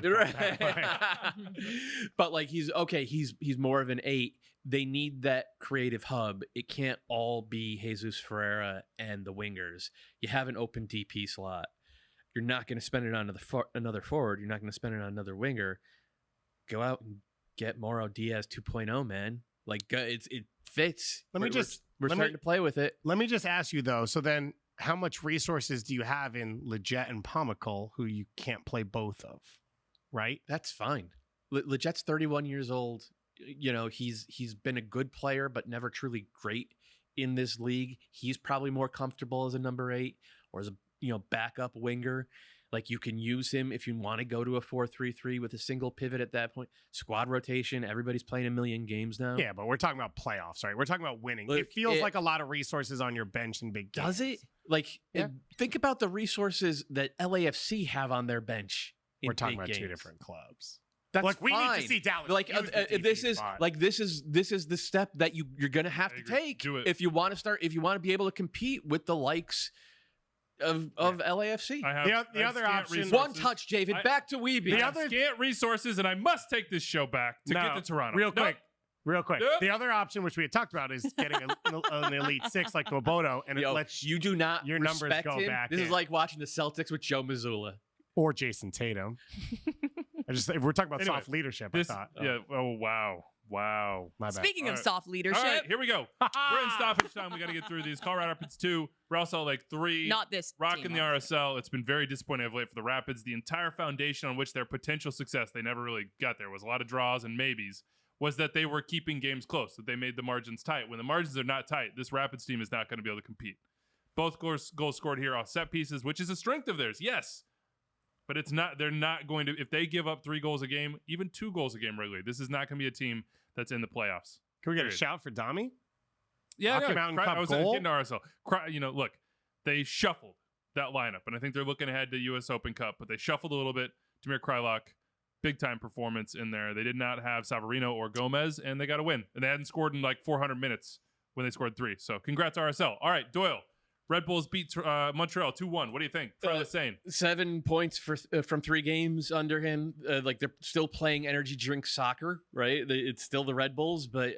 But like he's okay. He's more of an 8. They need that creative hub. It can't all be Jesus Ferreira and the wingers. You have an open DP slot. You're not going to spend it on another forward. You're not going to spend it on another winger. Go out and get Mauro Diaz 2.0, man. Like it fits. We're starting to play with it. Let me just ask you though. So then, how much resources do you have in Leggett and Pamukal, who you can't play both of? Right. That's fine. Leggett's 31 years old. You know, he's been a good player, but never truly great in this league. He's probably more comfortable as a number 8 or as a backup winger. Like you can use him if you want to go to a 4-3-3 with a single pivot at that point. Squad rotation. Everybody's playing a million games now. Yeah, but we're talking about playoffs, right? We're talking about winning. Look, it feels like a lot of resources on your bench in big games. Does it? Like, think about the resources that LAFC have on their bench. We're talking about games. 2 different clubs. That's we fine. need to see Dallas. Like this is the step that you're gonna have to take if you want to start. If you want to be able to compete with the likes of LAFC. The other option. Resources. One touch, David. Back to Weeby. The other scant resources, and I must take this show back to get to Toronto. Real quick. Nope. The other option, which we had talked about, is getting an Elite 6 like Moboto, and it lets you do not your numbers go him. back. This is like watching the Celtics with Joe Mazzulla or Jason Tatum. We're talking about soft leadership. I thought. Yeah. Oh wow. My bad. Speaking of soft leadership, all right, here we go. We're in stoppage time. We got to get through these. Colorado Rapids 2, Real Salt Lake 3. Not this Rocking team, the RSL. It's been very disappointing of late for the Rapids. The entire foundation on which their potential success, they never really got there, was a lot of draws and maybes. was that they were keeping games close, that they made the margins tight. When the margins are not tight, this Rapids team is not going to be able to compete. Both goals scored here off set pieces, which is a strength of theirs, yes. But it's not. They're not going to, if they give up 3 goals a game, even 2 goals a game regularly, this is not going to be a team that's in the playoffs. Can we get a shout for Dami? Yeah, Rocky Mountain Cup I was goal? getting to RSL. Look, they shuffled that lineup, and I think they're looking ahead to US Open Cup, but they shuffled a little bit. Damir Kreilach, big time performance in there. They did not have Savarino or Gomez, and they got a win. And they hadn't scored in like 400 minutes when they scored 3. So congrats, RSL. All right, Doyle. Red Bulls beat Montreal 2-1. What do you think? Charlie saying 7 points from 3 games under him. Like they're still playing energy drink soccer, right? It's still the Red Bulls, but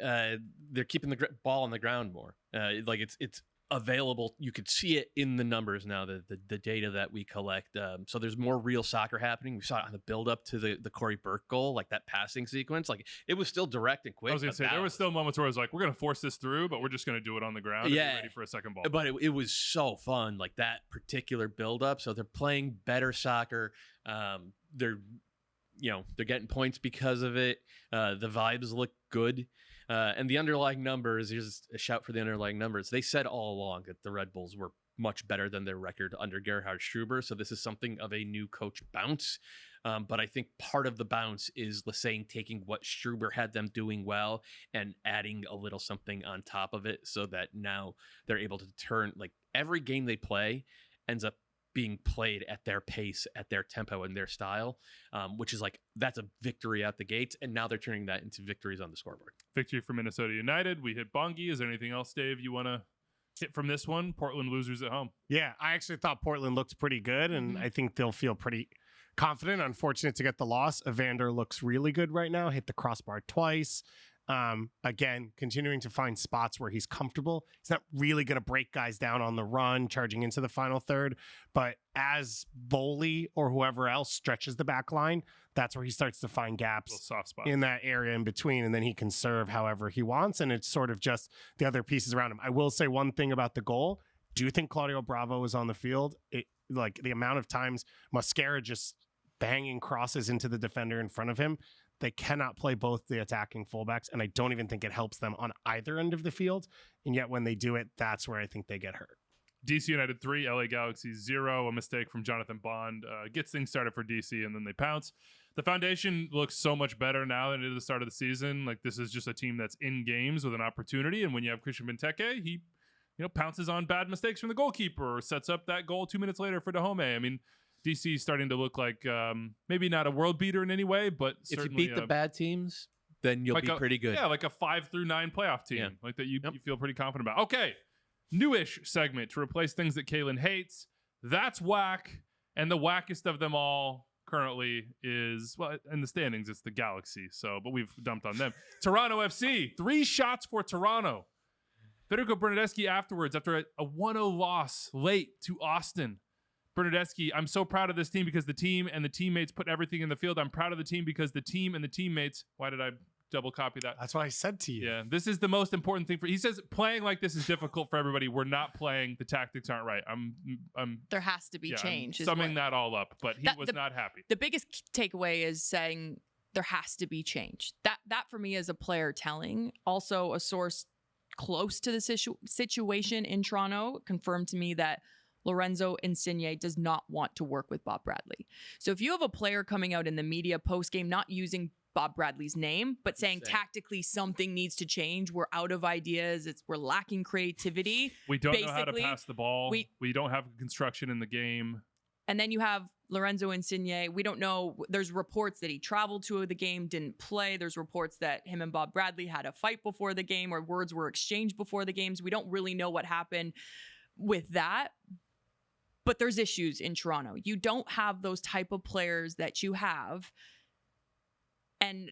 they're keeping the ball on the ground more. Like it's available. You could see it in the numbers now, the data that we collect. So there's more real soccer happening. We saw it on the build up to the Corey Burke goal, like that passing sequence. Like it was still direct and quick. I was going to say, there was still moments where I was like, we're going to force this through, but we're just going to do it on the ground. Yeah. And be ready for a second ball. But it was so fun, like that particular build up. So they're playing better soccer. They're getting points because of it. The vibes look good. And the underlying numbers, here's a shout for the underlying numbers. They said all along that the Red Bulls were much better than their record under Gerhard Struber. So this is something of a new coach bounce. But I think part of the bounce is Lesane taking what Struber had them doing well and adding a little something on top of it so that now they're able to turn, like every game they play ends up being played at their pace, at their tempo, and their style, which is like, that's a victory at the gates. And now they're turning that into victories on the scoreboard. Victory for Minnesota United. We hit Bongi. Is there anything else, Dave, you want to hit from this one? Portland losers at home. Yeah, I actually thought Portland looked pretty good, and I think they'll feel pretty confident. Unfortunate to get the loss. Evander looks really good right now. Hit the crossbar twice. Again, continuing to find spots where he's comfortable. He's not really going to break guys down on the run, charging into the final third. But as Boley or whoever else stretches the back line, that's where he starts to find gaps Soft spot in that area in between. And then he can serve however he wants. And it's sort of just the other pieces around him. I will say one thing about the goal. Do you think Claudio Bravo is on the field? Like the amount of times Mosquera just banging crosses into the defender in front of him. They cannot play both the attacking fullbacks, and I don't even think it helps them on either end of the field. And yet when they do it, that's where I think they get hurt. DC United 3, LA Galaxy 0. A mistake from Jonathan Bond gets things started for DC, and then they pounce. The foundation looks so much better now than it did at the start of the season. Like, this is just a team that's in games with an opportunity, and when you have Christian Benteke, he pounces on bad mistakes from the goalkeeper or sets up that goal 2 minutes later for Dahome. I mean, DC is starting to look like maybe not a world beater in any way, but if certainly you beat the bad teams, then you'll be pretty good. Yeah, like a 5 through 9 playoff team, like that you feel pretty confident about. Okay, newish segment to replace things that Kalen hates. That's whack, and the wackest of them all currently is, well, in the standings, it's the Galaxy. So, but we've dumped on them. Toronto FC, 3 shots for Toronto. Federico Bernardeschi afterwards, after a 1-0 loss late to Austin. Bernardeschi, I'm so proud of this team because the team and the teammates put everything in the field. I'm proud of the team because the team and the teammates. Why did I double copy that? That's what I said to you. Yeah, this is the most important thing for. He says playing like this is difficult for everybody. We're not playing. The tactics aren't right. There has to be change. I'm summing that all up, but he was not happy. The biggest takeaway is saying there has to be change. That for me is a player telling. Also, a source close to the situation in Toronto confirmed to me that Lorenzo Insigne does not want to work with Bob Bradley. So if you have a player coming out in the media post-game not using Bob Bradley's name, but saying tactically something needs to change, we're out of ideas, we're lacking creativity. We don't know how to pass the ball. We don't have construction in the game. And then you have Lorenzo Insigne. We don't know. There's reports that he traveled to the game, didn't play. There's reports that him and Bob Bradley had a fight before the game or words were exchanged before the games. We don't really know what happened with that. But there's issues in Toronto. You don't have those type of players that you have and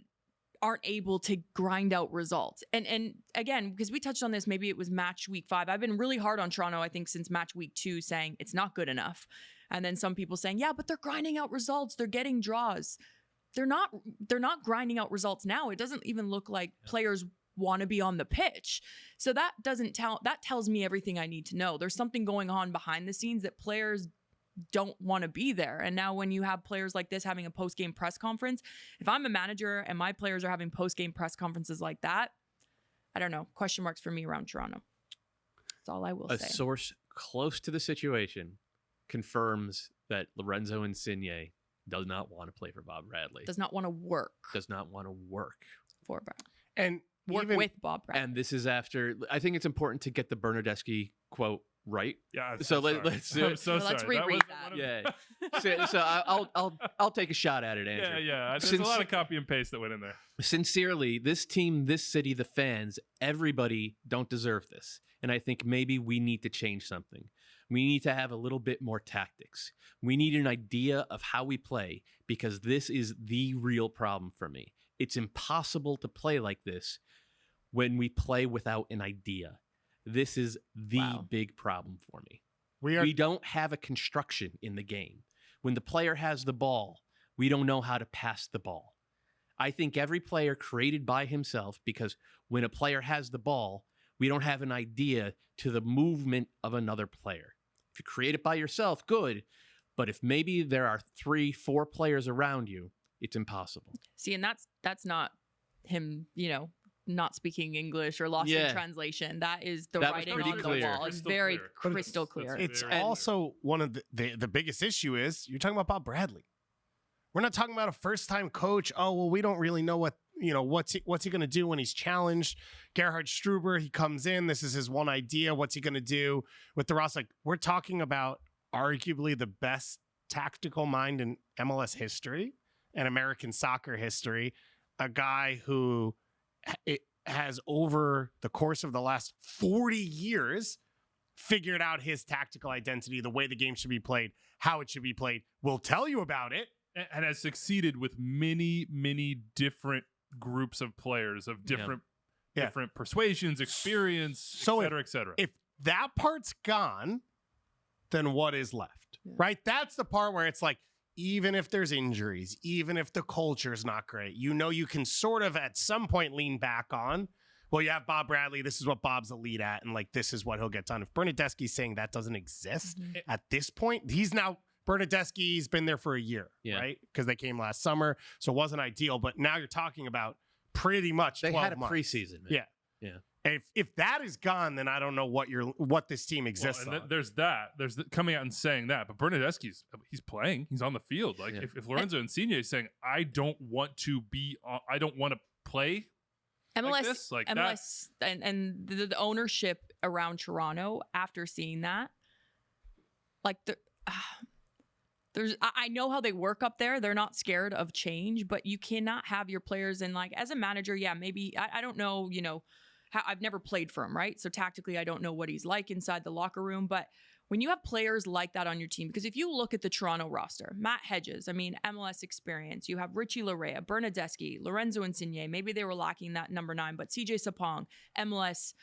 aren't able to grind out results. And again, because we touched on this, maybe it was match week 5. I've been really hard on Toronto, I think, since match week 2, saying it's not good enough. And then some people saying, yeah, but they're grinding out results. They're getting draws. They're not grinding out results now. It doesn't even look like players want to be on the pitch. So that tells me everything I need to know. There's something going on behind the scenes that players don't want to be there. And now when you have players like this having a post-game press conference, if I'm a manager and my players are having post-game press conferences like that, I don't know, question marks for me around Toronto. That's all I will say. A source close to the situation confirms that Lorenzo Insigne does not want to play for Bob Bradley. Does not want to work Does not want to work. for Brad. And Work even, with Bob Bradley. And this is after, I think it's important to get the Bernardeschi quote right. Yeah. So sorry. let's do I'm it. so Well, let's sorry. reread was that. one of- Yeah. So I'll take a shot at it, Andrew. Yeah. There's a lot of copy and paste that went in there. Sincerely, this team, this city, the fans, everybody don't deserve this. And I think maybe we need to change something. We need to have a little bit more tactics. We need an idea of how we play, because this is the real problem for me. It's impossible to play like this when we play without an idea. This is the big problem for me. We don't have a construction in the game. When the player has the ball, we don't know how to pass the ball. I think every player created by himself, because when a player has the ball, we don't have an idea to the movement of another player. If you create it by yourself, good. But if maybe there are 3-4 players around you, it's impossible. See, and that's not him, not speaking English or lost in translation. That is the That was writing pretty on clear. the wall. It's Crystal very clear. crystal clear. it's very also one of the biggest issue is you're talking about Bob Bradley. We're not talking about a first-time coach. Oh, well, we don't really know what's he going to do when he's challenged. Gerhard Struber, he comes in. This is his one idea. What's he going to do with the roster? Like, we're talking about arguably the best tactical mind in MLS history and American soccer history. A guy who has, over the course of the last 40 years, figured out his tactical identity, the way the game should be played, how it should be played. We'll tell you about it. And has succeeded with many, many different groups of players of different persuasions, experience, So et cetera. If that part's gone, then what is left? Yeah. Right? That's the part where it's like, even if there's injuries, even if the culture is not great, you can sort of at some point lean back on, well, you have Bob Bradley. This is what Bob's elite at. And like, this is what he'll get done. If Bernardeschi's saying that doesn't exist at this point, Bernardeschi's been there for a year, right? Because they came last summer. So it wasn't ideal. But now you're talking about pretty much 12 They had a months. preseason, man. Yeah. If that is gone, then I don't know what this team exists Well, on. there's that. There's coming out and saying that. But Bernardeschi's he's playing. He's on the field. Like if Lorenzo Insigne is saying, I don't want to play MLS, like this, like MLS, and the ownership around Toronto after seeing that, like I know how they work up there. They're not scared of change, but you cannot have your players in, like, as a manager, maybe I don't know, how, I've never played for him, right? So tactically, I don't know what he's like inside the locker room, but when you have players like that on your team, because if you look at the Toronto roster, Matt Hedges, MLS experience, you have Richie Larea, Bernardeschi, Lorenzo Insigne, maybe they were lacking that number 9, but CJ Sapong, MLS,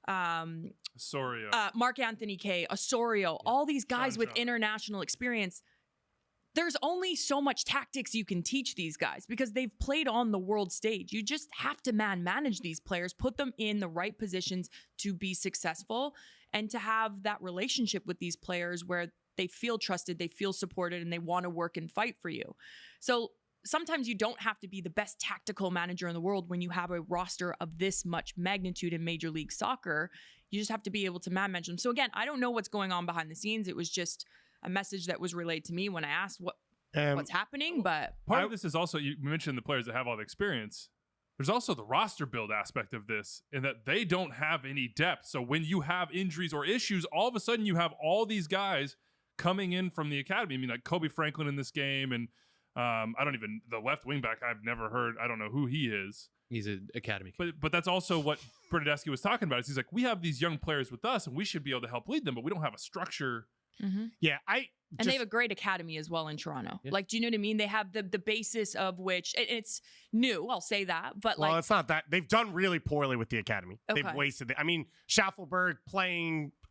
Osorio. Mark Anthony K, Osorio, all these guys with John. international experience. There's only so much tactics you can teach these guys because they've played on the world stage. You just have to manage these players, put them in the right positions to be successful, and to have that relationship with these players where they feel trusted, they feel supported, and they want to work and fight for you. So sometimes you don't have to be the best tactical manager in the world when you have a roster of this much magnitude in Major League Soccer. You just have to be able to manage them. So again, I don't know what's going on behind the scenes. It was just a message that was relayed to me when I asked what's happening. But part of this is also, you mentioned the players that have all the experience. There's also the roster build aspect of this, in that they don't have any depth. So when you have injuries or issues, all of a sudden you have all these guys coming in from the academy. Like Kobe Franklin in this game, and the left wing back I've never heard. I don't know who he is. He's an academy kid. But that's also what Bernardeschi was talking about. He's like, we have these young players with us, and we should be able to help lead them, but we don't have a structure. Yeah, and they have a great academy as well in Toronto. Yeah. Like, do you know what I mean? They have the basis of which it's new. I'll say that, but well, it's not that. They've done really poorly with the academy. Okay. They've wasted it. Schaffelberg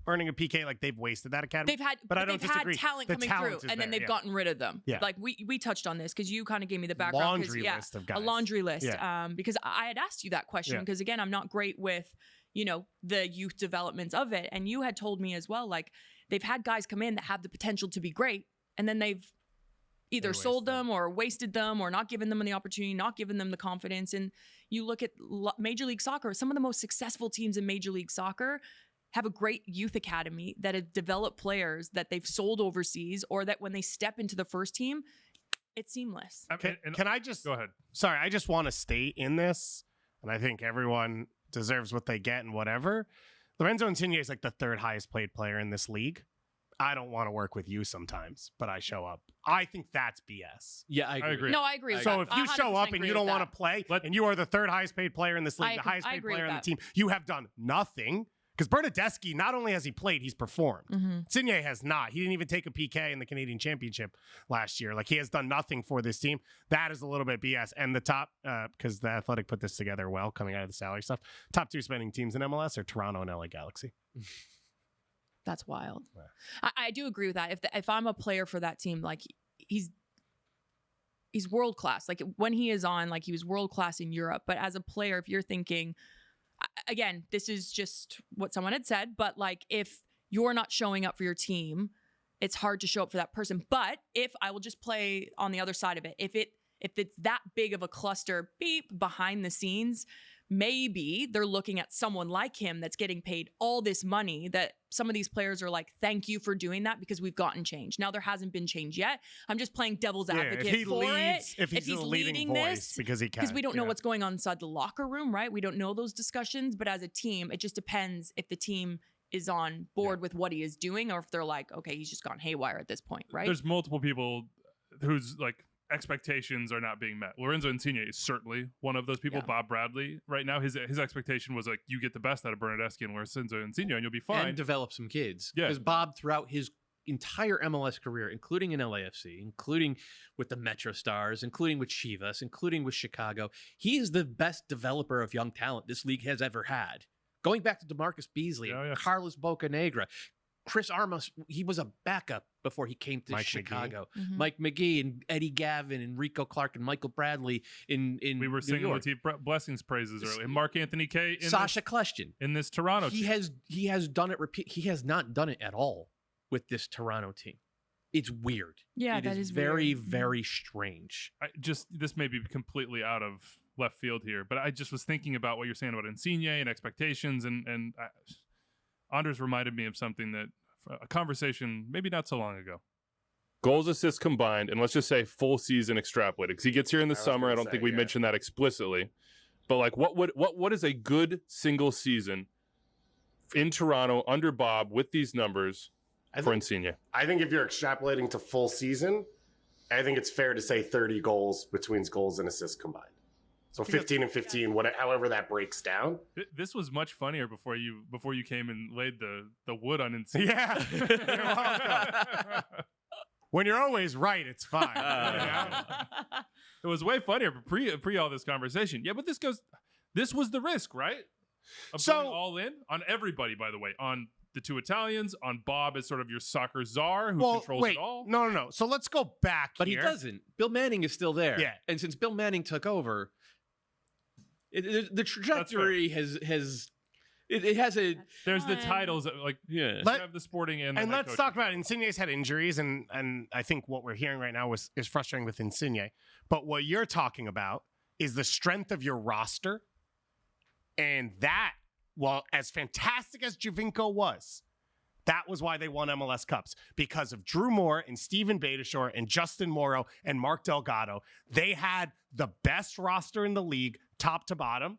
earning a PK, like they've wasted that academy. They've had, but I don't they've disagree. had talent The coming talent through, is and then there, they've yeah. gotten rid of them. Yeah. Like we touched on this because you kind of gave me the background. Laundry list of guys. A laundry list. Yeah. Because I had asked you that question because again, I'm not great with the youth developments of it, and you had told me as well, like, they've had guys come in that have the potential to be great, and then they've either sold them or wasted them or not given them the opportunity, not given them the confidence. And you look at Major League Soccer, some of the most successful teams in Major League Soccer have a great youth academy that have developed players that they've sold overseas, or that when they step into the first team, it's seamless. Can I just go ahead? Sorry, I just want to state in this, and I think everyone deserves what they get and whatever. Lorenzo Insigne is like the third highest paid player in this league. I don't want to work with you sometimes, but I show up. I think that's BS. Yeah, I agree. No, I agree with So that. if you show 100% up and agree you with don't want that. to play, and you are the third highest paid player in this league, I the highest paid agree player with on the that. team, you have done nothing. Because Bernadeschi, not only has he played, he's performed. Insigne has not. He didn't even take a PK in the Canadian Championship last year. Like, he has done nothing for this team. That is a little bit BS. And the top, because the Athletic put this together well, coming out of the salary stuff, top 2 spending teams in MLS are Toronto and LA Galaxy. That's wild. I do agree with that. If I'm a player for that team, like he's world class. Like when he is on, like he was world class in Europe. But as a player, if you're thinking, again, this is just what someone had said, but like if you're not showing up for your team, it's hard to show up for that person. But if I will just play on the other side of it, if it's that big of a cluster beep behind the scenes, maybe they're looking at someone like him that's getting paid all this money, that some of these players are like, thank you for doing that because we've gotten change. Now there hasn't been change yet. I'm just playing devil's advocate if he for leads, it. If he's a leading voice, because he can. Because we don't know what's going on inside the locker room, right? We don't know those discussions. But as a team, it just depends if the team is on board with what he is doing, or if they're like, okay, he's just gone haywire at this point, right? There's multiple people whose like expectations are not being met. Lorenzo Insigne is certainly one of those people. Yeah. Bob Bradley, right now, his expectation was like, you get the best out of Bernadeschi and Lorenzo Insigne, and you'll be fine. And develop some kids. Yeah. Because Bob, throughout his entire MLS career, including in LAFC, including with the Metro Stars, including with Chivas, including with Chicago, he is the best developer of young talent this league has ever had. Going back to DeMarcus Beasley, Carlos Bocanegra, Chris Armas, he was a backup before he came to Chicago. Mike McGee and Eddie Gavin and Rico Clark and Michael Bradley in we were singing Latif Blessing's praises earlier. Mark Anthony K. Sasha Kleshtin in this Toronto team. He has done it. He has not done it at all with this Toronto team. It's weird. Yeah, it that is is very, weird. very strange. This may be completely out of left field here, but I just was thinking about what you're saying about Insigne and expectations, and Anders reminded me of something that a conversation maybe not so long ago. Goals, assists combined, and let's just say full season extrapolated, because he gets here in the summer. I don't think we mentioned that explicitly, but like, what is a good single season in Toronto under Bob with these numbers for Insigne? I think if you're extrapolating to full season, I think it's fair to say 30 goals between goals and assists combined. So 15 and 15, however that breaks down. This was much funnier before you came and laid the wood on Insigne. Yeah. You're welcome. When you're always right, it's fine. It was way funnier pre all this conversation. Yeah, but this was the risk, right? Of going all in on everybody, by the way, on the two Italians, on Bob as sort of your soccer czar who controls it all. No. So let's go back But here. he doesn't. Bill Manning is still there. Yeah. And since Bill Manning took over, the trajectory has a. There's the titles that, like, you have the sporting and let's talk about Insigne's had injuries, and I think what we're hearing right now is frustrating with Insigne. But what you're talking about is the strength of your roster, and that, well, as fantastic as Giovinco was, that was why they won MLS Cups, because of Drew Moore and Steven Beitashour and Justin Morrow and Mark Delgado. They had the best roster in the league, top to bottom.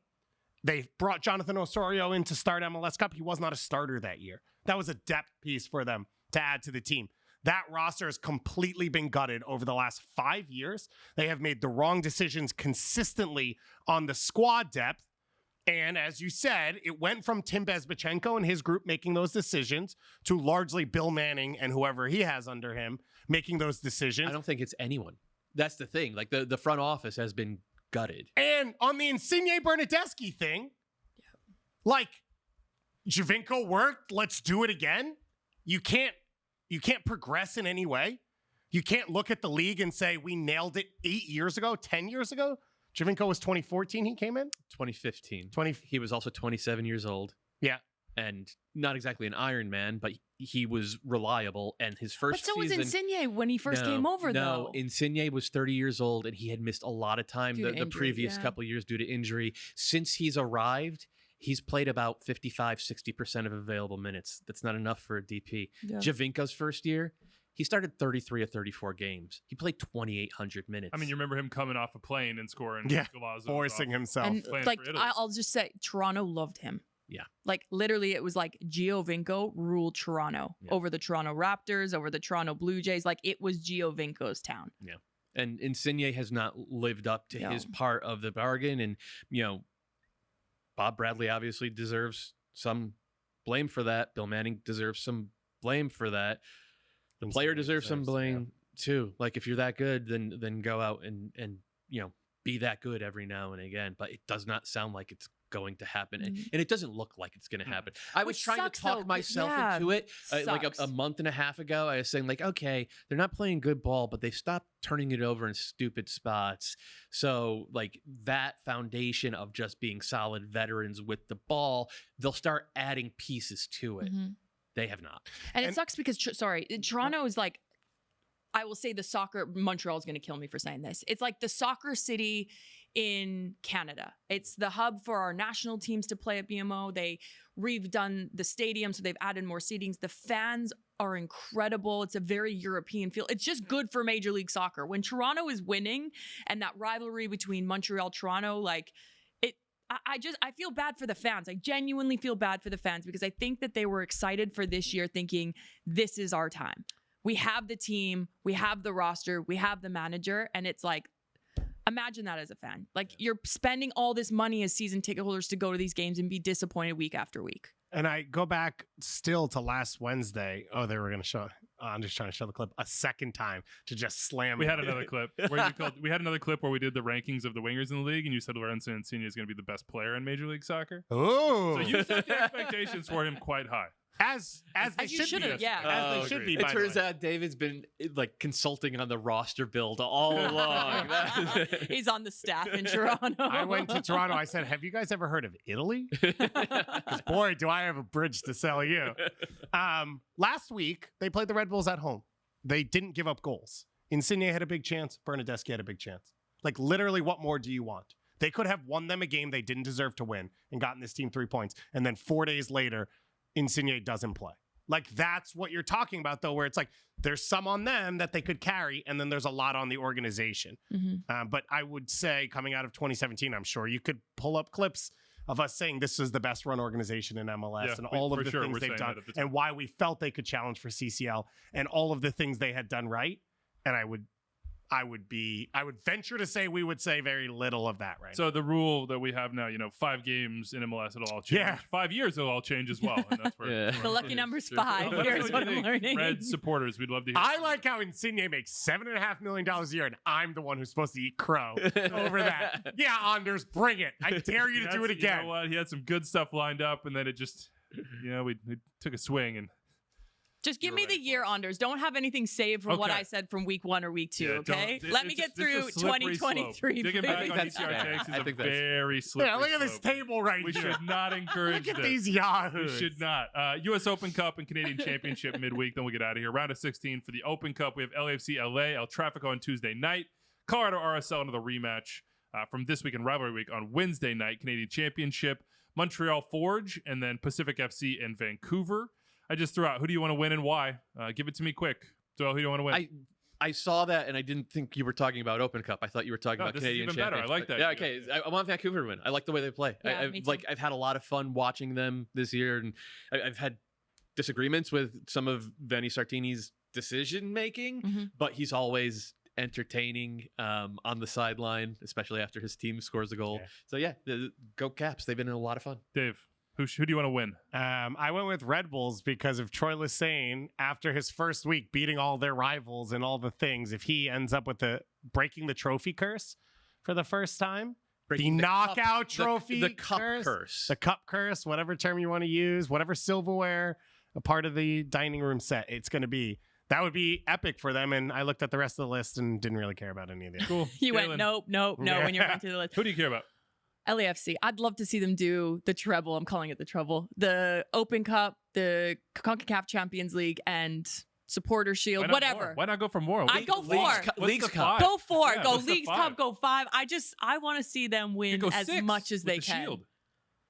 They brought Jonathan Osorio in to start MLS Cup. He was not a starter that year. That was a depth piece for them to add to the team. That roster has completely been gutted over the last 5 years. They have made the wrong decisions consistently on the squad depth. And as you said, it went from Tim Bezbachenko and his group making those decisions to largely Bill Manning and whoever he has under him making those decisions. I don't think it's anyone. That's the thing. Like the front office has been gutted. And on the Insigne Bernadeschi thing, like, Giovinco worked, let's do it again. You can't progress in any way. You can't look at the league and say we nailed it 8 years ago, 10 years ago. Giovinco was 2014 he came in? 2015. He was also 27 years old. Yeah. and not exactly an Iron Man, but he was reliable. And his first But so season, was Insigne when he first came over, though. Insigne was 30 years old, and he had missed a lot of time Due to the injury, previous yeah. couple of years due to injury. Since he's arrived, he's played about 55-60% of available minutes. That's not enough for a DP. Yeah. Javinko's first year, he started 33 of 34 games. He played 2,800 minutes. I mean, you remember him coming off a plane and scoring. Yeah, golazos forcing off. himself. And playing like for Italy. I'll just say, Toronto loved him. Yeah. Like literally, it was like Giovinco ruled Toronto over the Toronto Raptors, over the Toronto Blue Jays. Like it was Giovinco's town. Yeah. And Insigne has not lived up to his part of the bargain. And, Bob Bradley obviously deserves some blame for that. Bill Manning deserves some blame for that. The player deserves some blame too. Like if you're that good, then go out and be that good every now and again. But it does not sound like it's going to happen, and it doesn't look like it's going to happen. I was Which trying sucks, to talk though, 'cause- myself yeah, into it like sucks. a month and a half ago. I was saying like, okay, they're not playing good ball, but they stopped turning it over in stupid spots. So like that foundation of just being solid veterans with the ball, they'll start adding pieces to it. Mhm. They have not. And it sucks because Toronto is like, I will say the soccer. Montreal is going to kill me for saying this. It's like the soccer city in Canada. It's the hub for our national teams to play at BMO. They redone the stadium, so they've added more seatings. The fans are incredible. It's a very European feel. It's just good for Major League Soccer. When Toronto is winning and that rivalry between Montreal, Toronto, like it, I feel bad for the fans. I genuinely feel bad for the fans because I think that they were excited for this year thinking this is our time. We have the team, we have the roster, we have the manager, and it's like, imagine that as a fan. Like you're spending all this money as season ticket holders to go to these games and be disappointed week after week. And I go back still to last Wednesday. Oh, they were going to show. I'm just trying to show the clip a second time to just slam. We it. had another clip where we had another clip where we did the rankings of the wingers in the league, and you said Lorenzo Insigne is going to be the best player in Major League Soccer. Oh, So you set the expectations for him quite high. as they you should be. should've, yeah. As they should be. It by the turns way. out David's been like consulting on the roster build all along. He's on the staff in Toronto. I went to Toronto. I said, "Have you guys ever heard of Italy?" Because boy, do I have a bridge to sell you. Last week they played the Red Bulls at home. They didn't give up goals. Insigne had a big chance. Bernadeschi had a big chance. Like literally, what more do you want? They could have won them a game they didn't deserve to win and gotten this team 3 points. And then 4 days later, Insigne doesn't play. Like that's what you're talking about, though, where it's like there's some on them that they could carry, and then there's a lot on the organization. But I would say coming out of 2017, I'm sure you could pull up clips of us saying this is the best run organization in MLS Yeah, and all of for the sure things we're they've saying done that at the time. and why we felt they could challenge for CCL and all of the things they had done right. And I would venture to say we would say very little of that right So the rule that we have now, 5 games in MLS, it'll all change. Yeah. 5 years, it'll all change as well. And that's where Yeah. The lucky number's 5. Let us know Here's what what you I'm think. learning. Red supporters, we'd love to hear. I like how Insigne makes $7.5 million a year, and I'm the one who's supposed to eat crow over that. Yeah, Anders, bring it. I dare you to do it again. You know what? He had some good stuff lined up, and then it just, we took a swing and. Just give You're me ready the for year, it. Anders. Don't have anything saved from what Okay. I said from week 1 or week 2, Yeah, okay? don't- Let me it's get a- this is through a slippery slope. 2023. Digging back please. on that's DCR fair. takes is I a think that's- very slippery Yeah, look at this slope. table right We here. should not encourage Look at this. these We yahoos. should not. U.S. Open Cup and Canadian Championship midweek. Then we'll get out of here. Round of 16 for the Open Cup. We have LAFC LA, El Trafico on Tuesday night. Colorado RSL, another rematch from this week in Rivalry Week on Wednesday night. Canadian Championship. Montreal Forge, and then Pacific FC and Vancouver. I just threw out, who do you want to win and why? Give it to me quick. So who do you want to win? I saw that, and I didn't think you were talking about Open Cup. I thought you were talking No, about this is Canadian even better. I Championship. like that. Yeah, okay. I want Vancouver to win. I like the way they play. Yeah, me too. I've had a lot of fun watching them this year, and I've had disagreements with some of Vanni Sartini's decision making, Mhm. but he's always entertaining on the sideline, especially after his team scores a goal. Yeah. So yeah, go Caps. They've been a lot of fun. Dave, who do you want to win? I went with Red Bulls because of Troy Lesane after his first week beating all their rivals and all the things. If he ends up with breaking the trophy curse for the first time, Breaking the cup- knockout trophy, the cup curse. the cup curse, whatever term you want to use, whatever silverware, a part of the dining room set, it's going to be. That would be epic for them. And I looked at the rest of the list and didn't really care about any of the. Cool. You Galen, went, nope, no, Yeah. when you're going through the list. Who do you care about? LAFC. I'd love to see them do the treble. I'm calling it the treble. The Open Cup, the CONCACAF Champions League, and Supporter Shield, whatever. Why not go for more? I'd go for Leagues Cup. Go for it. Yeah, Go what's the Leagues 5? Cup. Go 5. I want to see them win go as 6 much as with they the can. Shield.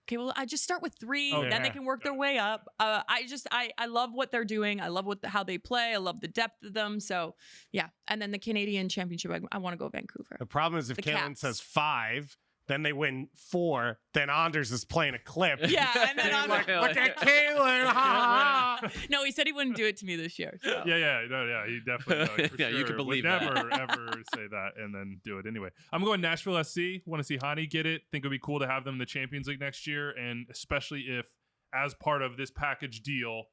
Okay, well, I just start with 3, Oh, then yeah. they can work their way up. I love what they're doing. I love how they play. I love the depth of them. So, yeah. And then the Canadian Championship, I want to go Vancouver. The problem is if The Caitlin Caps. says 5, then they win 4, then Anders is playing a clip. Yeah, and then Being I'm like, look at Caitlin, ha ha. No, he said he wouldn't do it to me this year. So. Yeah, he definitely for Yeah, you sure can would believe that. never ever say that and then do it anyway. I'm going Nashville SC. Want to see Hani get it. Think it would be cool to have them in the Champions League next year, and especially if, as part of this package deal,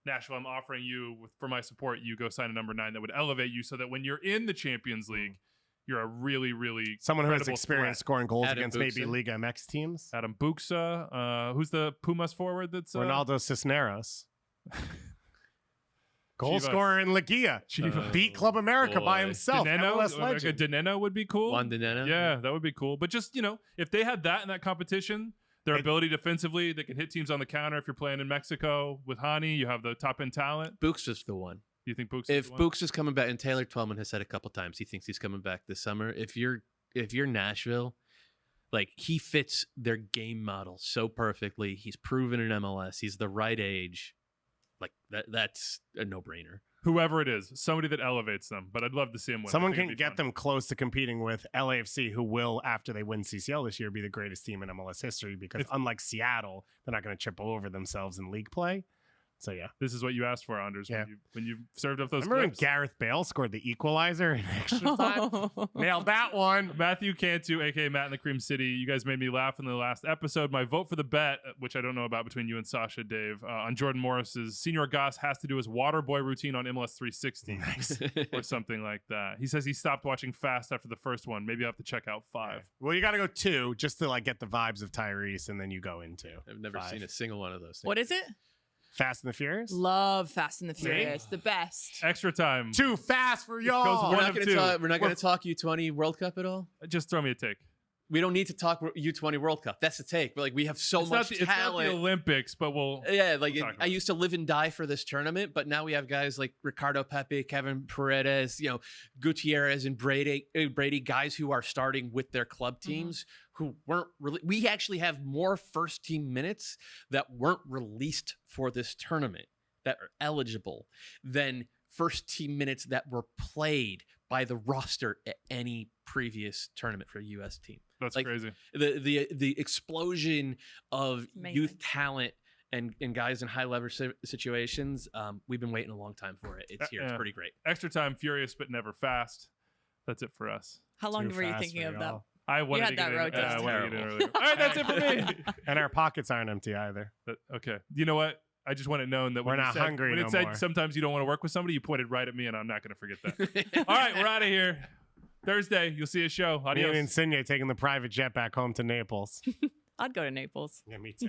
Nashville, I'm offering you for my support. You go sign a number 9 that would elevate you, so that when you're in the Champions League, you're a really, really Someone who has credible experience threat. scoring goals Adam against maybe Buxton. Liga MX teams. Adam Buxa, who's the Pumas forward? That's Ronaldo Cisneros. Goal Chivas. scorer in Ligia. Chivas. Beat Club America by boy. himself. Dineno, MLS like a legend. Dineno would be cool. Juan Dineno. Yeah, that would be cool. But just, if they had that in that competition, their It- ability defensively, they can hit teams on the counter. If you're playing in Mexico with Hani, you have the top end talent. Books is the one. You think Books? If Books is coming back, and Taylor Twellman has said a couple times he thinks he's coming back this summer. If you're Nashville, like, he fits their game model so perfectly. He's proven in MLS. He's the right age. Like that's a no-brainer. whoever it is, somebody that elevates them. But I'd love to see him win. I Someone think it'd can be get fun. them close to competing with LAFC, who will, after they win CCL this year, be the greatest team in MLS history because, If- unlike Seattle, they're not going to trip over themselves in league play. So, yeah. This is what you asked for, Anders. Yeah. When you served up those Remember when clips. Gareth Bale scored the equalizer in extra time? Nailed that one. Matthew Cantu, aka Matt in the Cream City. You guys made me laugh in the last episode. My vote for the bet, which I don't know about between you and Sasha, Dave, on Jordan Morris's Senior Goss has to do his water boy routine on MLS 360 or something like that. He says he stopped watching Fast after the first one. Maybe I'll have to check out 5. Well, you got to go 2 just to like get the vibes of Tyrese, and then you go into I've never 5. seen a single one of those things. What is it? Fast and the Furious. Love Fast and the Furious. The best. Extra time. Too fast for y'all. Goes We're one not of going two. to we're not going to talk U20 World Cup at all. Just throw me a take. We don't need to talk U20 World Cup. That's the take. Like, we have so It's much not the talent. Olympics, but we'll. Yeah, like We'll talk about I used to live and die for this tournament, but now we have guys like Ricardo Pepe, Kevin Paredes, Gutierrez and Brady, guys who are starting with their club teams who weren't really. We actually have more first team minutes that weren't released for this tournament that are eligible than first team minutes that were played by the roster at any previous tournament for a U.S. team. That's like, crazy. The explosion of Amazing. youth talent and guys in high level situations, we've been waiting a long time for it. It's here. It's Yeah. pretty great. Extra time, furious but never fast. That's it for us. How long Too were you fast thinking for of that? y'all. I wanted had to get that in, road I test. wanted to get in Terrible. earlier. All right, that's it for me. And our pockets aren't empty either. Okay. You know what? I just want it known that We're when you not said, hungry when it no said more. sometimes you don't want to work with somebody, you pointed right at me, and I'm not going to forget that. All right, we're out of here. Thursday, you'll see a show. Me Adios. and Insigne taking the private jet back home to Naples. I'd go to Naples. Yeah, me too.